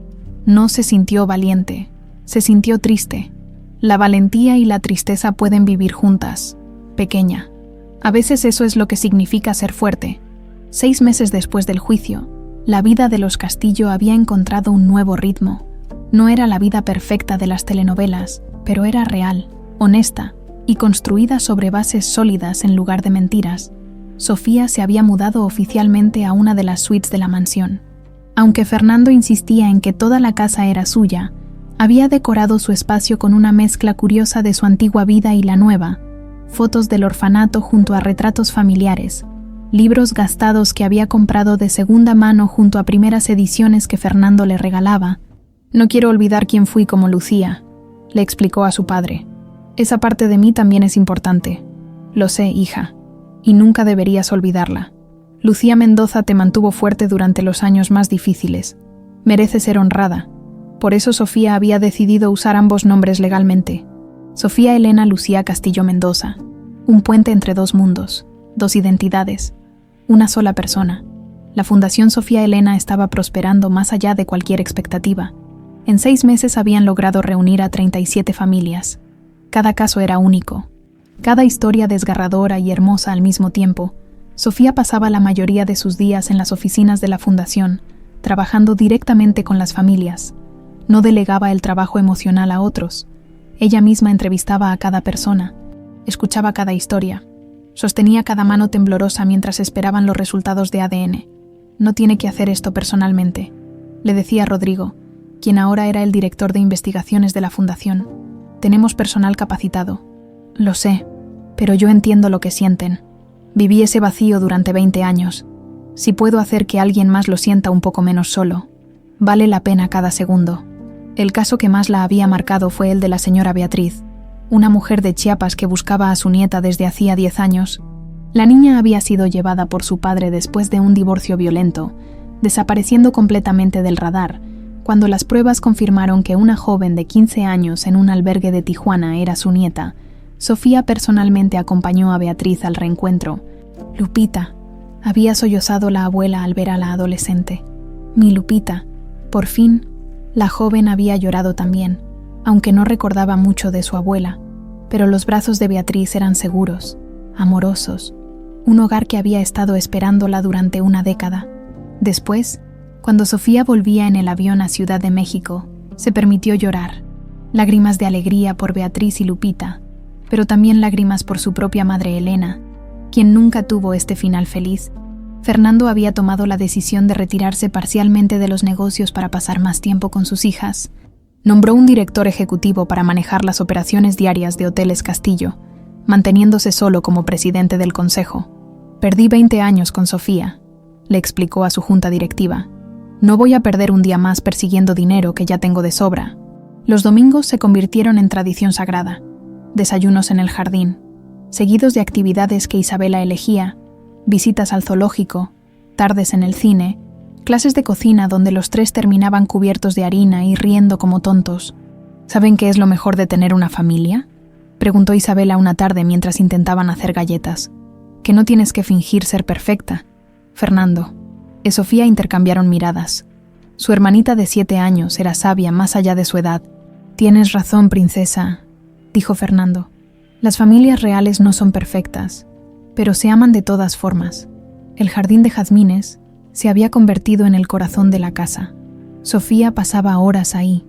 No se sintió valiente, se sintió triste. La valentía y la tristeza pueden vivir juntas, pequeña. A veces eso es lo que significa ser fuerte. 6 meses después del juicio, la vida de los Castillo había encontrado un nuevo ritmo. No era la vida perfecta de las telenovelas, pero era real, honesta y construida sobre bases sólidas en lugar de mentiras. Sofía se había mudado oficialmente a una de las suites de la mansión. Aunque Fernando insistía en que toda la casa era suya, había decorado su espacio con una mezcla curiosa de su antigua vida y la nueva, fotos del orfanato junto a retratos familiares, libros gastados que había comprado de segunda mano junto a primeras ediciones que Fernando le regalaba. «No quiero olvidar quién fui como Lucía», le explicó a su padre. «Esa parte de mí también es importante. Lo sé, hija, y nunca deberías olvidarla. Lucía Mendoza te mantuvo fuerte durante los años más difíciles. Merece ser honrada». Por eso Sofía había decidido usar ambos nombres legalmente. Sofía Elena Lucía Castillo Mendoza. Un puente entre dos mundos, dos identidades, una sola persona. La Fundación Sofía Elena estaba prosperando más allá de cualquier expectativa. En 6 meses habían logrado reunir a 37 familias. Cada caso era único. Cada historia desgarradora y hermosa al mismo tiempo. Sofía pasaba la mayoría de sus días en las oficinas de la Fundación, trabajando directamente con las familias. No delegaba el trabajo emocional a otros. Ella misma entrevistaba a cada persona, escuchaba cada historia, sostenía cada mano temblorosa mientras esperaban los resultados de ADN. «No tiene que hacer esto personalmente», le decía Rodrigo, quien ahora era el director de investigaciones de la Fundación. «Tenemos personal capacitado». «Lo sé, pero yo entiendo lo que sienten. Viví ese vacío durante 20 años. Si puedo hacer que alguien más lo sienta un poco menos solo, vale la pena cada segundo». El caso que más la había marcado fue el de la señora Beatriz, una mujer de Chiapas que buscaba a su nieta desde hacía 10 años. La niña había sido llevada por su padre después de un divorcio violento, desapareciendo completamente del radar, cuando las pruebas confirmaron que una joven de 15 años en un albergue de Tijuana era su nieta. Sofía personalmente acompañó a Beatriz al reencuentro. «Lupita», había sollozado la abuela al ver a la adolescente. «Mi Lupita». Por fin, la joven había llorado también, aunque no recordaba mucho de su abuela, pero los brazos de Beatriz eran seguros, amorosos, un hogar que había estado esperándola durante una década. Después, cuando Sofía volvía en el avión a Ciudad de México, se permitió llorar, lágrimas de alegría por Beatriz y Lupita, pero también lágrimas por su propia madre Elena, quien nunca tuvo este final feliz. Fernando había tomado la decisión de retirarse parcialmente de los negocios para pasar más tiempo con sus hijas. Nombró un director ejecutivo para manejar las operaciones diarias de Hoteles Castillo, manteniéndose solo como presidente del consejo. «Perdí 20 años con Sofía», le explicó a su junta directiva. «No voy a perder un día más persiguiendo dinero que ya tengo de sobra». Los domingos se convirtieron en tradición sagrada. Desayunos en el jardín, seguidos de actividades que Isabela elegía, visitas al zoológico, tardes en el cine, clases de cocina donde los 3 terminaban cubiertos de harina y riendo como tontos. «¿Saben qué es lo mejor de tener una familia?», preguntó Isabela una tarde mientras intentaban hacer galletas. «Que no tienes que fingir ser perfecta». Fernando y Sofía intercambiaron miradas. Su hermanita de 7 años era sabia más allá de su edad. «Tienes razón, princesa», dijo Fernando. «Las familias reales no son perfectas, pero se aman de todas formas». El jardín de jazmines se había convertido en el corazón de la casa. Sofía pasaba horas ahí,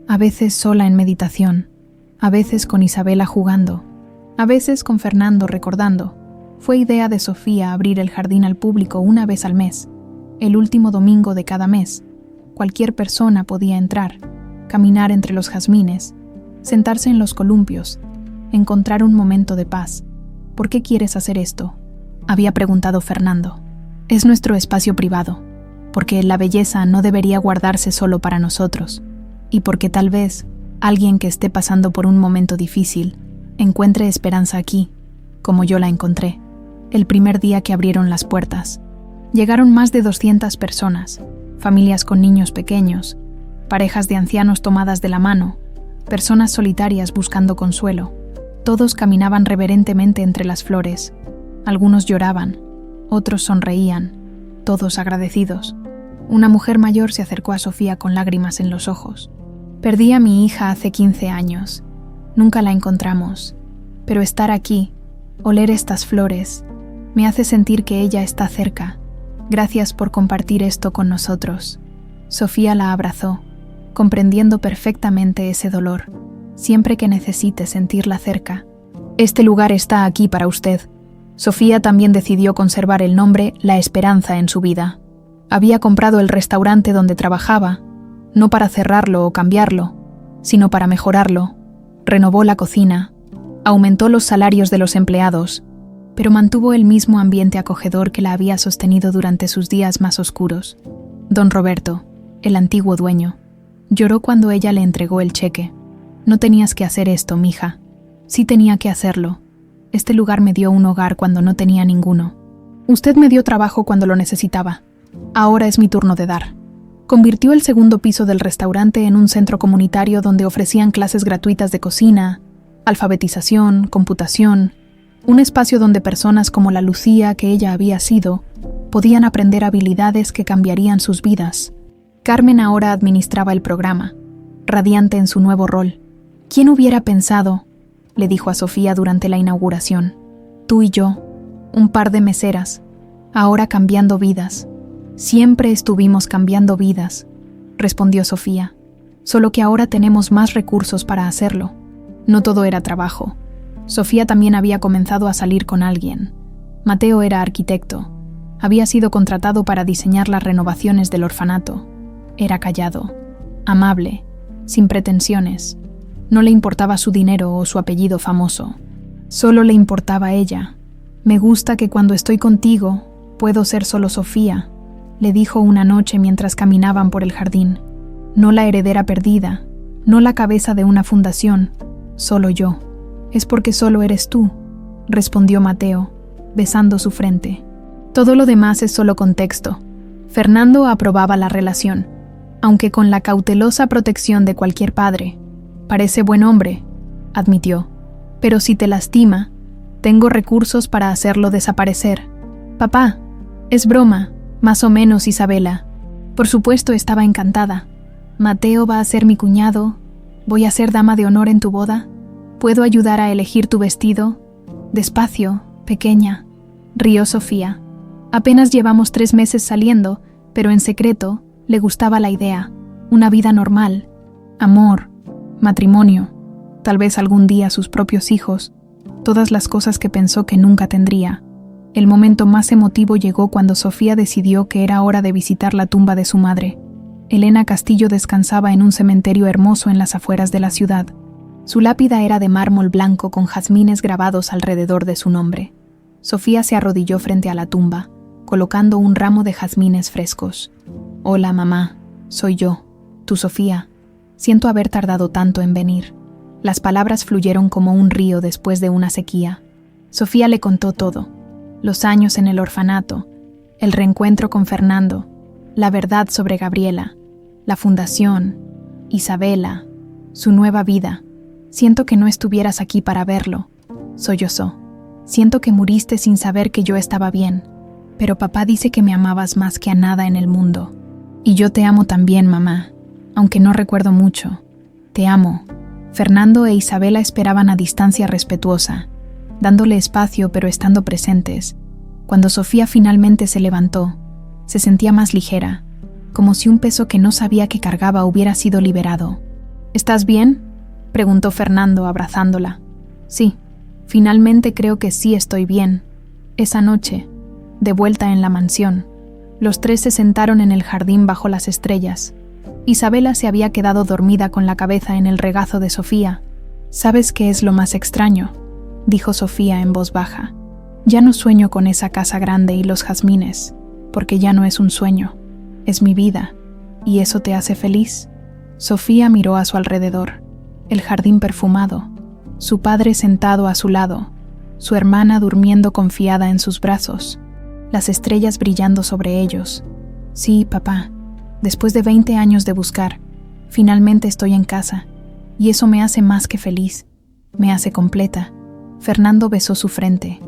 a veces sola en meditación, a veces con Isabela jugando, a veces con Fernando recordando. Fue idea de Sofía abrir el jardín al público una vez al mes, el último domingo de cada mes. Cualquier persona podía entrar, caminar entre los jazmines, sentarse en los columpios, encontrar un momento de paz. ¿Por qué quieres hacer esto?, había preguntado Fernando. Es nuestro espacio privado, porque la belleza no debería guardarse solo para nosotros, y porque tal vez alguien que esté pasando por un momento difícil encuentre esperanza aquí, como yo la encontré. El primer día que abrieron las puertas, llegaron más de 200 personas, familias con niños pequeños, parejas de ancianos tomadas de la mano, personas solitarias buscando consuelo. Todos caminaban reverentemente entre las flores. Algunos lloraban, otros sonreían, todos agradecidos. Una mujer mayor se acercó a Sofía con lágrimas en los ojos. Perdí a mi hija hace 15 años. Nunca la encontramos. Pero estar aquí, oler estas flores, me hace sentir que ella está cerca. Gracias por compartir esto con nosotros. Sofía la abrazó, comprendiendo perfectamente ese dolor. Siempre que necesite sentirla cerca. Este lugar está aquí para usted. Sofía también decidió conservar el nombre La Esperanza en su vida. Había comprado el restaurante donde trabajaba, no para cerrarlo o cambiarlo, sino para mejorarlo. Renovó la cocina, aumentó los salarios de los empleados, pero mantuvo el mismo ambiente acogedor que la había sostenido durante sus días más oscuros. Don Roberto, el antiguo dueño, lloró cuando ella le entregó el cheque. No tenías que hacer esto, mija. Sí tenía que hacerlo. Este lugar me dio un hogar cuando no tenía ninguno. Usted me dio trabajo cuando lo necesitaba. Ahora es mi turno de dar. Convirtió el segundo piso del restaurante en un centro comunitario donde ofrecían clases gratuitas de cocina, alfabetización, computación, un espacio donde personas como la Lucía que ella había sido podían aprender habilidades que cambiarían sus vidas. Carmen ahora administraba el programa, radiante en su nuevo rol. ¿Quién hubiera pensado?, le dijo a Sofía durante la inauguración. Tú y yo, un par de meseras, ahora cambiando vidas. Siempre estuvimos cambiando vidas, respondió Sofía, solo que ahora tenemos más recursos para hacerlo. No todo era trabajo. Sofía también había comenzado a salir con alguien. Mateo era arquitecto. Había sido contratado para diseñar las renovaciones del orfanato. Era callado, amable, sin pretensiones. No le importaba su dinero o su apellido famoso. Solo le importaba ella. Me gusta que cuando estoy contigo, puedo ser solo Sofía, le dijo una noche mientras caminaban por el jardín. No la heredera perdida, no la cabeza de una fundación, solo yo. Es porque solo eres tú, respondió Mateo, besando su frente. Todo lo demás es solo contexto. Fernando aprobaba la relación, aunque con la cautelosa protección de cualquier padre. Parece buen hombre, admitió, pero si te lastima, tengo recursos para hacerlo desaparecer. Papá, es broma, más o menos, Isabela. Por supuesto estaba encantada. Mateo va a ser mi cuñado, voy a ser dama de honor en tu boda. ¿Puedo ayudar a elegir tu vestido? Despacio, pequeña, rió Sofía. Apenas llevamos 3 meses saliendo, pero en secreto le gustaba la idea. Una vida normal, amor, matrimonio, tal vez algún día sus propios hijos, todas las cosas que pensó que nunca tendría. El momento más emotivo llegó cuando Sofía decidió que era hora de visitar la tumba de su madre. Elena Castillo descansaba en un cementerio hermoso en las afueras de la ciudad. Su lápida era de mármol blanco con jazmines grabados alrededor de su nombre. Sofía se arrodilló frente a la tumba, colocando un ramo de jazmines frescos. Hola, mamá, soy yo, tu Sofía. Siento haber tardado tanto en venir. Las palabras fluyeron como un río después de una sequía. Sofía le contó todo. Los años en el orfanato, el reencuentro con Fernando, la verdad sobre Gabriela, la fundación, Isabela, su nueva vida. Siento que no estuvieras aquí para verlo, sollozó. Siento que muriste sin saber que yo estaba bien, pero papá dice que me amabas más que a nada en el mundo. Y yo te amo también, mamá, aunque no recuerdo mucho. Te amo. Fernando e Isabela esperaban a distancia respetuosa, dándole espacio pero estando presentes. Cuando Sofía finalmente se levantó, se sentía más ligera, como si un peso que no sabía que cargaba hubiera sido liberado. ¿Estás bien?, preguntó Fernando abrazándola. Sí, finalmente creo que sí estoy bien. Esa noche, de vuelta en la mansión, los 3 se sentaron en el jardín bajo las estrellas. Isabela se había quedado dormida con la cabeza en el regazo de Sofía, ¿Sabes qué es lo más extraño?, dijo Sofía en voz baja. Ya no sueño con esa casa grande y los jazmines, porque ya no es un sueño, es mi vida. ¿Y eso te hace feliz? Sofía miró a su alrededor. El jardín perfumado, su padre sentado a su lado, su hermana durmiendo confiada en sus brazos, las estrellas brillando sobre ellos. Sí, papá, después de 20 años de buscar, finalmente estoy en casa, y eso me hace más que feliz, me hace completa. Fernando besó su frente,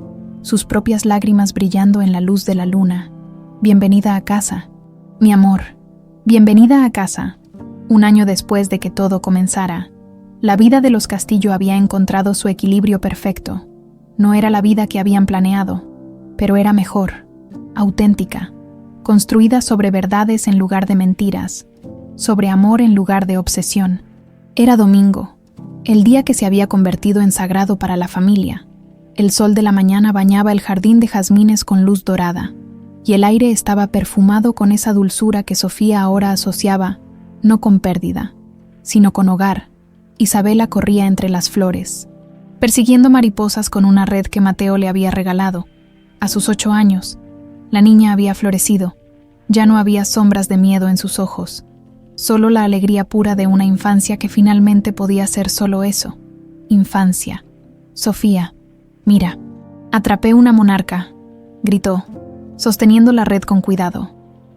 sus propias lágrimas brillando en la luz de la luna. Bienvenida a casa, mi amor, bienvenida a casa. Un año después de que todo comenzara, la vida de los Castillo había encontrado su equilibrio perfecto. No era la vida que habían planeado, pero era mejor, auténtica, construida sobre verdades en lugar de mentiras, sobre amor en lugar de obsesión. Era domingo, el día que se había convertido en sagrado para la familia. El sol de la mañana bañaba el jardín de jazmines con luz dorada, y el aire estaba perfumado con esa dulzura que Sofía ahora asociaba, no con pérdida, sino con hogar. Isabela corría entre las flores, persiguiendo mariposas con una red que Mateo le había regalado. A sus 8 años, la niña había florecido. Ya no había sombras de miedo en sus ojos, solo la alegría pura de una infancia que finalmente podía ser solo eso, infancia. Sofía, mira, atrapé una monarca, gritó, sosteniendo la red con cuidado.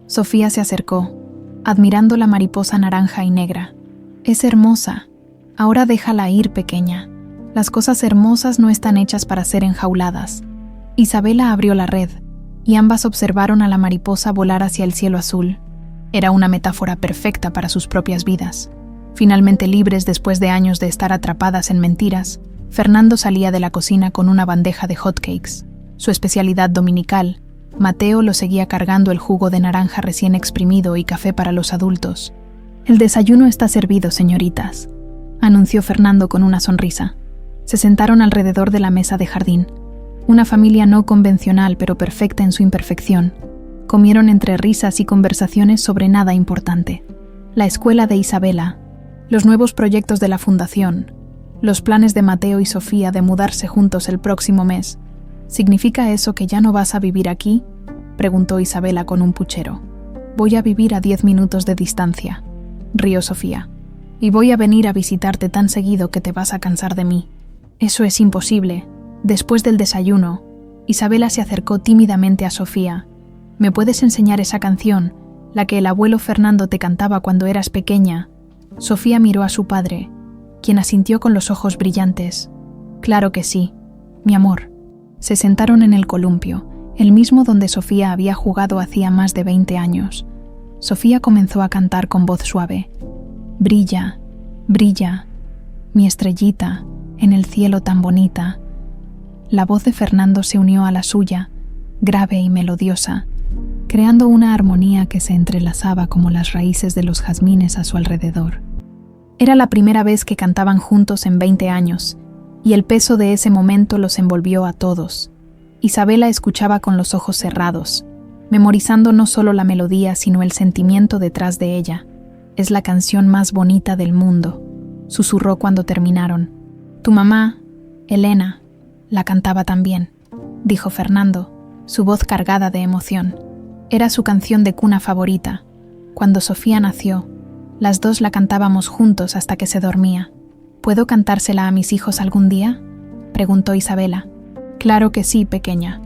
Sofía se acercó, admirando la mariposa naranja y negra. Es hermosa. Ahora déjala ir, pequeña. Las cosas hermosas no están hechas para ser enjauladas. Isabela abrió la red, y ambas observaron a la mariposa volar hacia el cielo azul. Era una metáfora perfecta para sus propias vidas. Finalmente libres después de años de estar atrapadas en mentiras, Fernando salía de la cocina con una bandeja de hotcakes, su especialidad dominical. Mateo lo seguía cargando el jugo de naranja recién exprimido y café para los adultos. El desayuno está servido, señoritas, anunció Fernando con una sonrisa. Se sentaron alrededor de la mesa de jardín. Una familia no convencional pero perfecta en su imperfección. Comieron entre risas y conversaciones sobre nada importante. La escuela de Isabela, los nuevos proyectos de la fundación, los planes de Mateo y Sofía de mudarse juntos el próximo mes. ¿Significa eso que ya no vas a vivir aquí?, preguntó Isabela con un puchero. Voy a vivir a 10 minutos de distancia, rió Sofía. Y voy a venir a visitarte tan seguido que te vas a cansar de mí. Eso es imposible. Después del desayuno, Isabela se acercó tímidamente a Sofía. ¿Me puedes enseñar esa canción, la que el abuelo Fernando te cantaba cuando eras pequeña? Sofía miró a su padre, quien asintió con los ojos brillantes. Claro que sí, mi amor. Se sentaron en el columpio, el mismo donde Sofía había jugado hacía más de 20 años. Sofía comenzó a cantar con voz suave. Brilla, brilla, mi estrellita, en el cielo tan bonita. La voz de Fernando se unió a la suya, grave y melodiosa, creando una armonía que se entrelazaba como las raíces de los jazmines a su alrededor. Era la primera vez que cantaban juntos en 20 años, y el peso de ese momento los envolvió a todos. Isabela escuchaba con los ojos cerrados, memorizando no solo la melodía sino el sentimiento detrás de ella. Es la canción más bonita del mundo, susurró cuando terminaron. Tu mamá, Elena, la cantaba también, dijo Fernando, su voz cargada de emoción. Era su canción de cuna favorita. Cuando Sofía nació, las dos la cantábamos juntos hasta que se dormía. ¿Puedo cantársela a mis hijos algún día?, preguntó Isabela. Claro que sí, pequeña.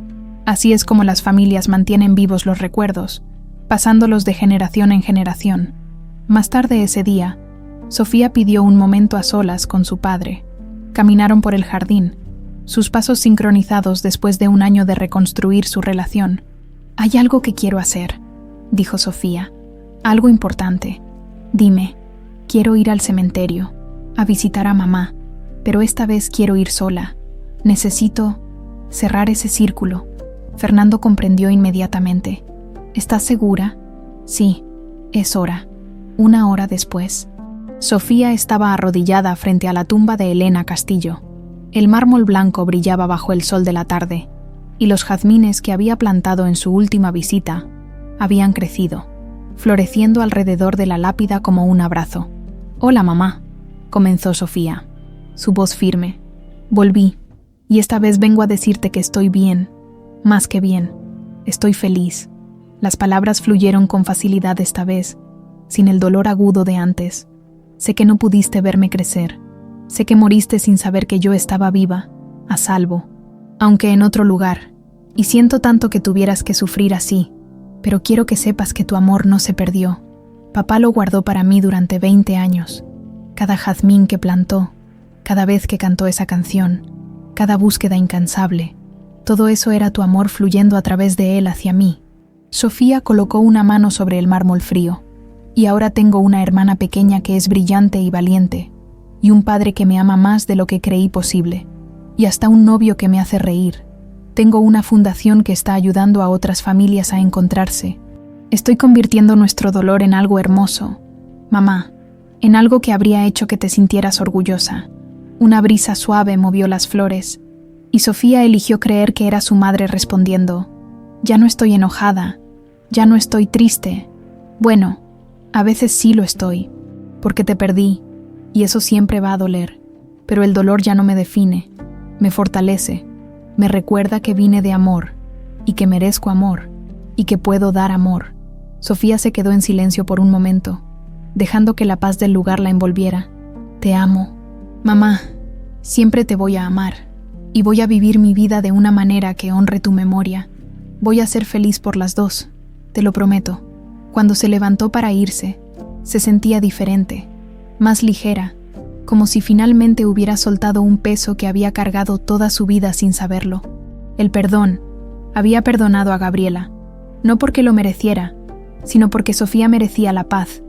Así es como las familias mantienen vivos los recuerdos, pasándolos de generación en generación. Más tarde ese día, Sofía pidió un momento a solas con su padre. Caminaron por el jardín, sus pasos sincronizados después de un año de reconstruir su relación. Hay algo que quiero hacer, dijo Sofía. Algo importante. Dime, quiero ir al cementerio, a visitar a mamá, pero esta vez quiero ir sola. Necesito cerrar ese círculo. Fernando comprendió inmediatamente. ¿Estás segura? Sí, es hora. 1 hora después, Sofía estaba arrodillada frente a la tumba de Elena Castillo. El mármol blanco brillaba bajo el sol de la tarde, y los jazmines que había plantado en su última visita habían crecido, floreciendo alrededor de la lápida como un abrazo. «Hola, mamá», comenzó Sofía. su voz firme. Volví, y esta vez vengo a decirte que estoy bien, más que bien. Estoy feliz. Las palabras fluyeron con facilidad esta vez, sin el dolor agudo de antes. Sé que no pudiste verme crecer. Sé que moriste sin saber que yo estaba viva, a salvo, aunque en otro lugar. Y siento tanto que tuvieras que sufrir así, pero quiero que sepas que tu amor no se perdió. Papá lo guardó para mí durante 20 años. Cada jazmín que plantó, cada vez que cantó esa canción, cada búsqueda incansable, todo eso era tu amor fluyendo a través de él hacia mí. Sofía colocó una mano sobre el mármol frío. Y ahora tengo una hermana pequeña que es brillante y valiente, y un padre que me ama más de lo que creí posible, y hasta un novio que me hace reír. Tengo una fundación que está ayudando a otras familias a encontrarse. Estoy convirtiendo nuestro dolor en algo hermoso, mamá, en algo que habría hecho que te sintieras orgullosa. Una brisa suave movió las flores, y Sofía eligió creer que era su madre respondiendo: ya no estoy enojada, ya no estoy triste. Bueno, a veces sí lo estoy, porque te perdí, y eso siempre va a doler, pero el dolor ya no me define, me fortalece, me recuerda que vine de amor, y que merezco amor, y que puedo dar amor. Sofía se quedó en silencio por un momento, dejando que la paz del lugar la envolviera. Te amo, mamá, siempre te voy a amar, y voy a vivir mi vida de una manera que honre tu memoria. Voy a ser feliz por las dos, te lo prometo. Cuando se levantó para irse, se sentía diferente, más ligera, como si finalmente hubiera soltado un peso que había cargado toda su vida sin saberlo. El perdón. Había perdonado a Gabriela, no porque lo mereciera, sino porque Sofía merecía la paz.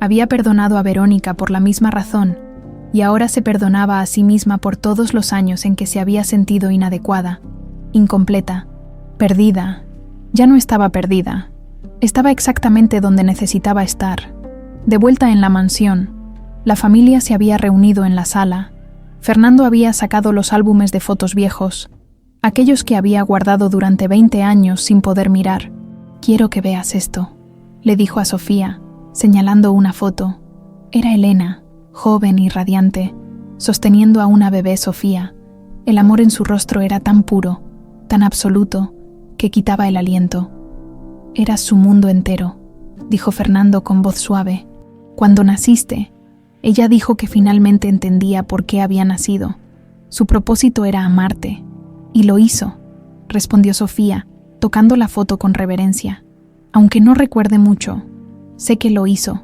Había perdonado a Verónica por la misma razón, y ahora se perdonaba a sí misma por todos los años en que se había sentido inadecuada, incompleta, perdida. Ya no estaba perdida. Estaba exactamente donde necesitaba estar. De vuelta en la mansión, la familia se había reunido en la sala. Fernando había sacado los álbumes de fotos viejos, aquellos que había guardado durante 20 años sin poder mirar. «Quiero que veas esto», le dijo a Sofía, señalando una foto. Era Elena, joven y radiante, sosteniendo a una bebé Sofía. El amor en su rostro era tan puro, tan absoluto, que quitaba el aliento. Eras su mundo entero, dijo Fernando con voz suave. Cuando naciste, ella dijo que finalmente entendía por qué había nacido. Su propósito era amarte, y lo hizo, respondió Sofía, tocando la foto con reverencia. Aunque no recuerde mucho, sé que lo hizo,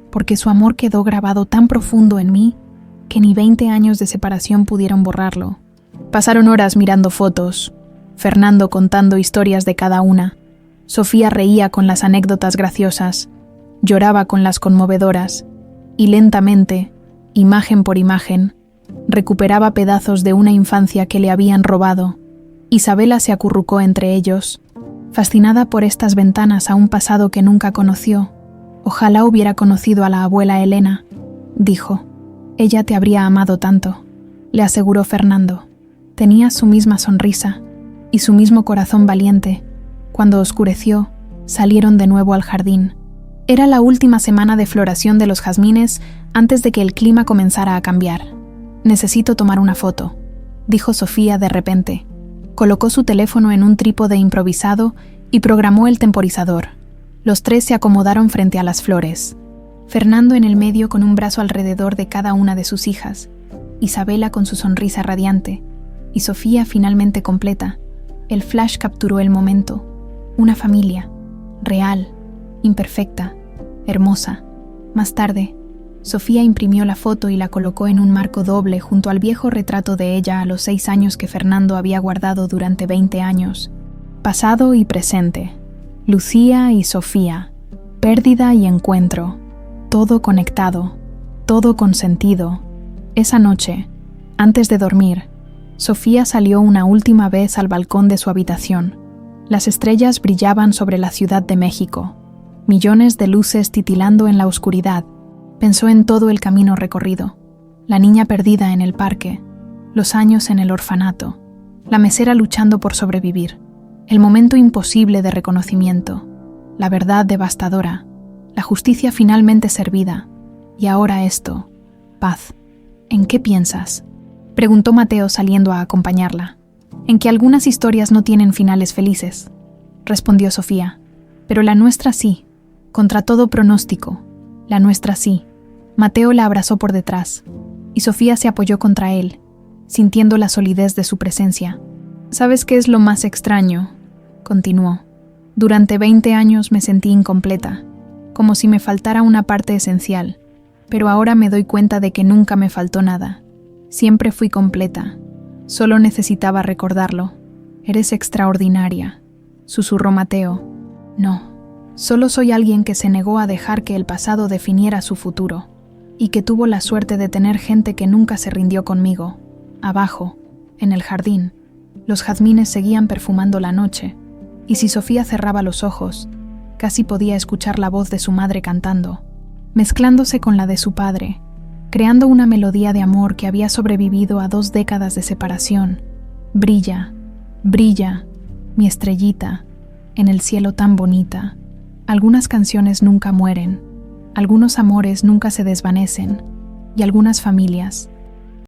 porque su amor quedó grabado tan profundo en mí que ni 20 años de separación pudieron borrarlo. Pasaron horas mirando fotos, Fernando contando historias de cada una. Sofía reía con las anécdotas graciosas, lloraba con las conmovedoras, y lentamente, imagen por imagen, recuperaba pedazos de una infancia que le habían robado. Isabela se acurrucó entre ellos, fascinada por estas ventanas a un pasado que nunca conoció. Ojalá hubiera conocido a la abuela Elena, dijo. Ella te habría amado tanto, le aseguró Fernando. Tenía su misma sonrisa y su mismo corazón valiente. Cuando oscureció, salieron de nuevo al jardín. Era la última semana de floración de los jazmines antes de que el clima comenzara a cambiar. Necesito tomar una foto, dijo Sofía de repente. Colocó su teléfono en un trípode improvisado y programó el temporizador. Los tres se acomodaron frente a las flores. Fernando en el medio con un brazo alrededor de cada una de sus hijas, Isabela con su sonrisa radiante, y Sofía finalmente completa. El flash capturó el momento. Una familia, real, imperfecta, hermosa. Más tarde, Sofía imprimió la foto y la colocó en un marco doble junto al viejo retrato de ella a los 6 años que Fernando había guardado durante 20 años. Pasado y presente, Lucía y Sofía, pérdida y encuentro, todo conectado, todo con sentido. Esa noche, antes de dormir, Sofía salió una última vez al balcón de su habitación. Las estrellas brillaban sobre la Ciudad de México, millones de luces titilando en la oscuridad. Pensó en todo el camino recorrido, la niña perdida en el parque, los años en el orfanato, la mesera luchando por sobrevivir, el momento imposible de reconocimiento, la verdad devastadora, la justicia finalmente servida, y ahora esto, paz. ¿En qué piensas? Preguntó Mateo saliendo a acompañarla. En que algunas historias no tienen finales felices, respondió Sofía. Pero la nuestra sí, contra todo pronóstico. La nuestra sí. Mateo la abrazó por detrás, y Sofía se apoyó contra él, sintiendo la solidez de su presencia. ¿Sabes qué es lo más extraño?, continuó. Durante 20 años me sentí incompleta, como si me faltara una parte esencial, pero ahora me doy cuenta de que nunca me faltó nada. Siempre fui completa. Solo necesitaba recordarlo. Eres extraordinaria, susurró Mateo. No, solo soy alguien que se negó a dejar que el pasado definiera su futuro, y que tuvo la suerte de tener gente que nunca se rindió conmigo. Abajo, en el jardín, los jazmines seguían perfumando la noche, y si Sofía cerraba los ojos, casi podía escuchar la voz de su madre cantando, mezclándose con la de su padre, creando una melodía de amor que había sobrevivido a 2 décadas de separación. Brilla, brilla, mi estrellita, en el cielo tan bonita. Algunas canciones nunca mueren, algunos amores nunca se desvanecen, y algunas familias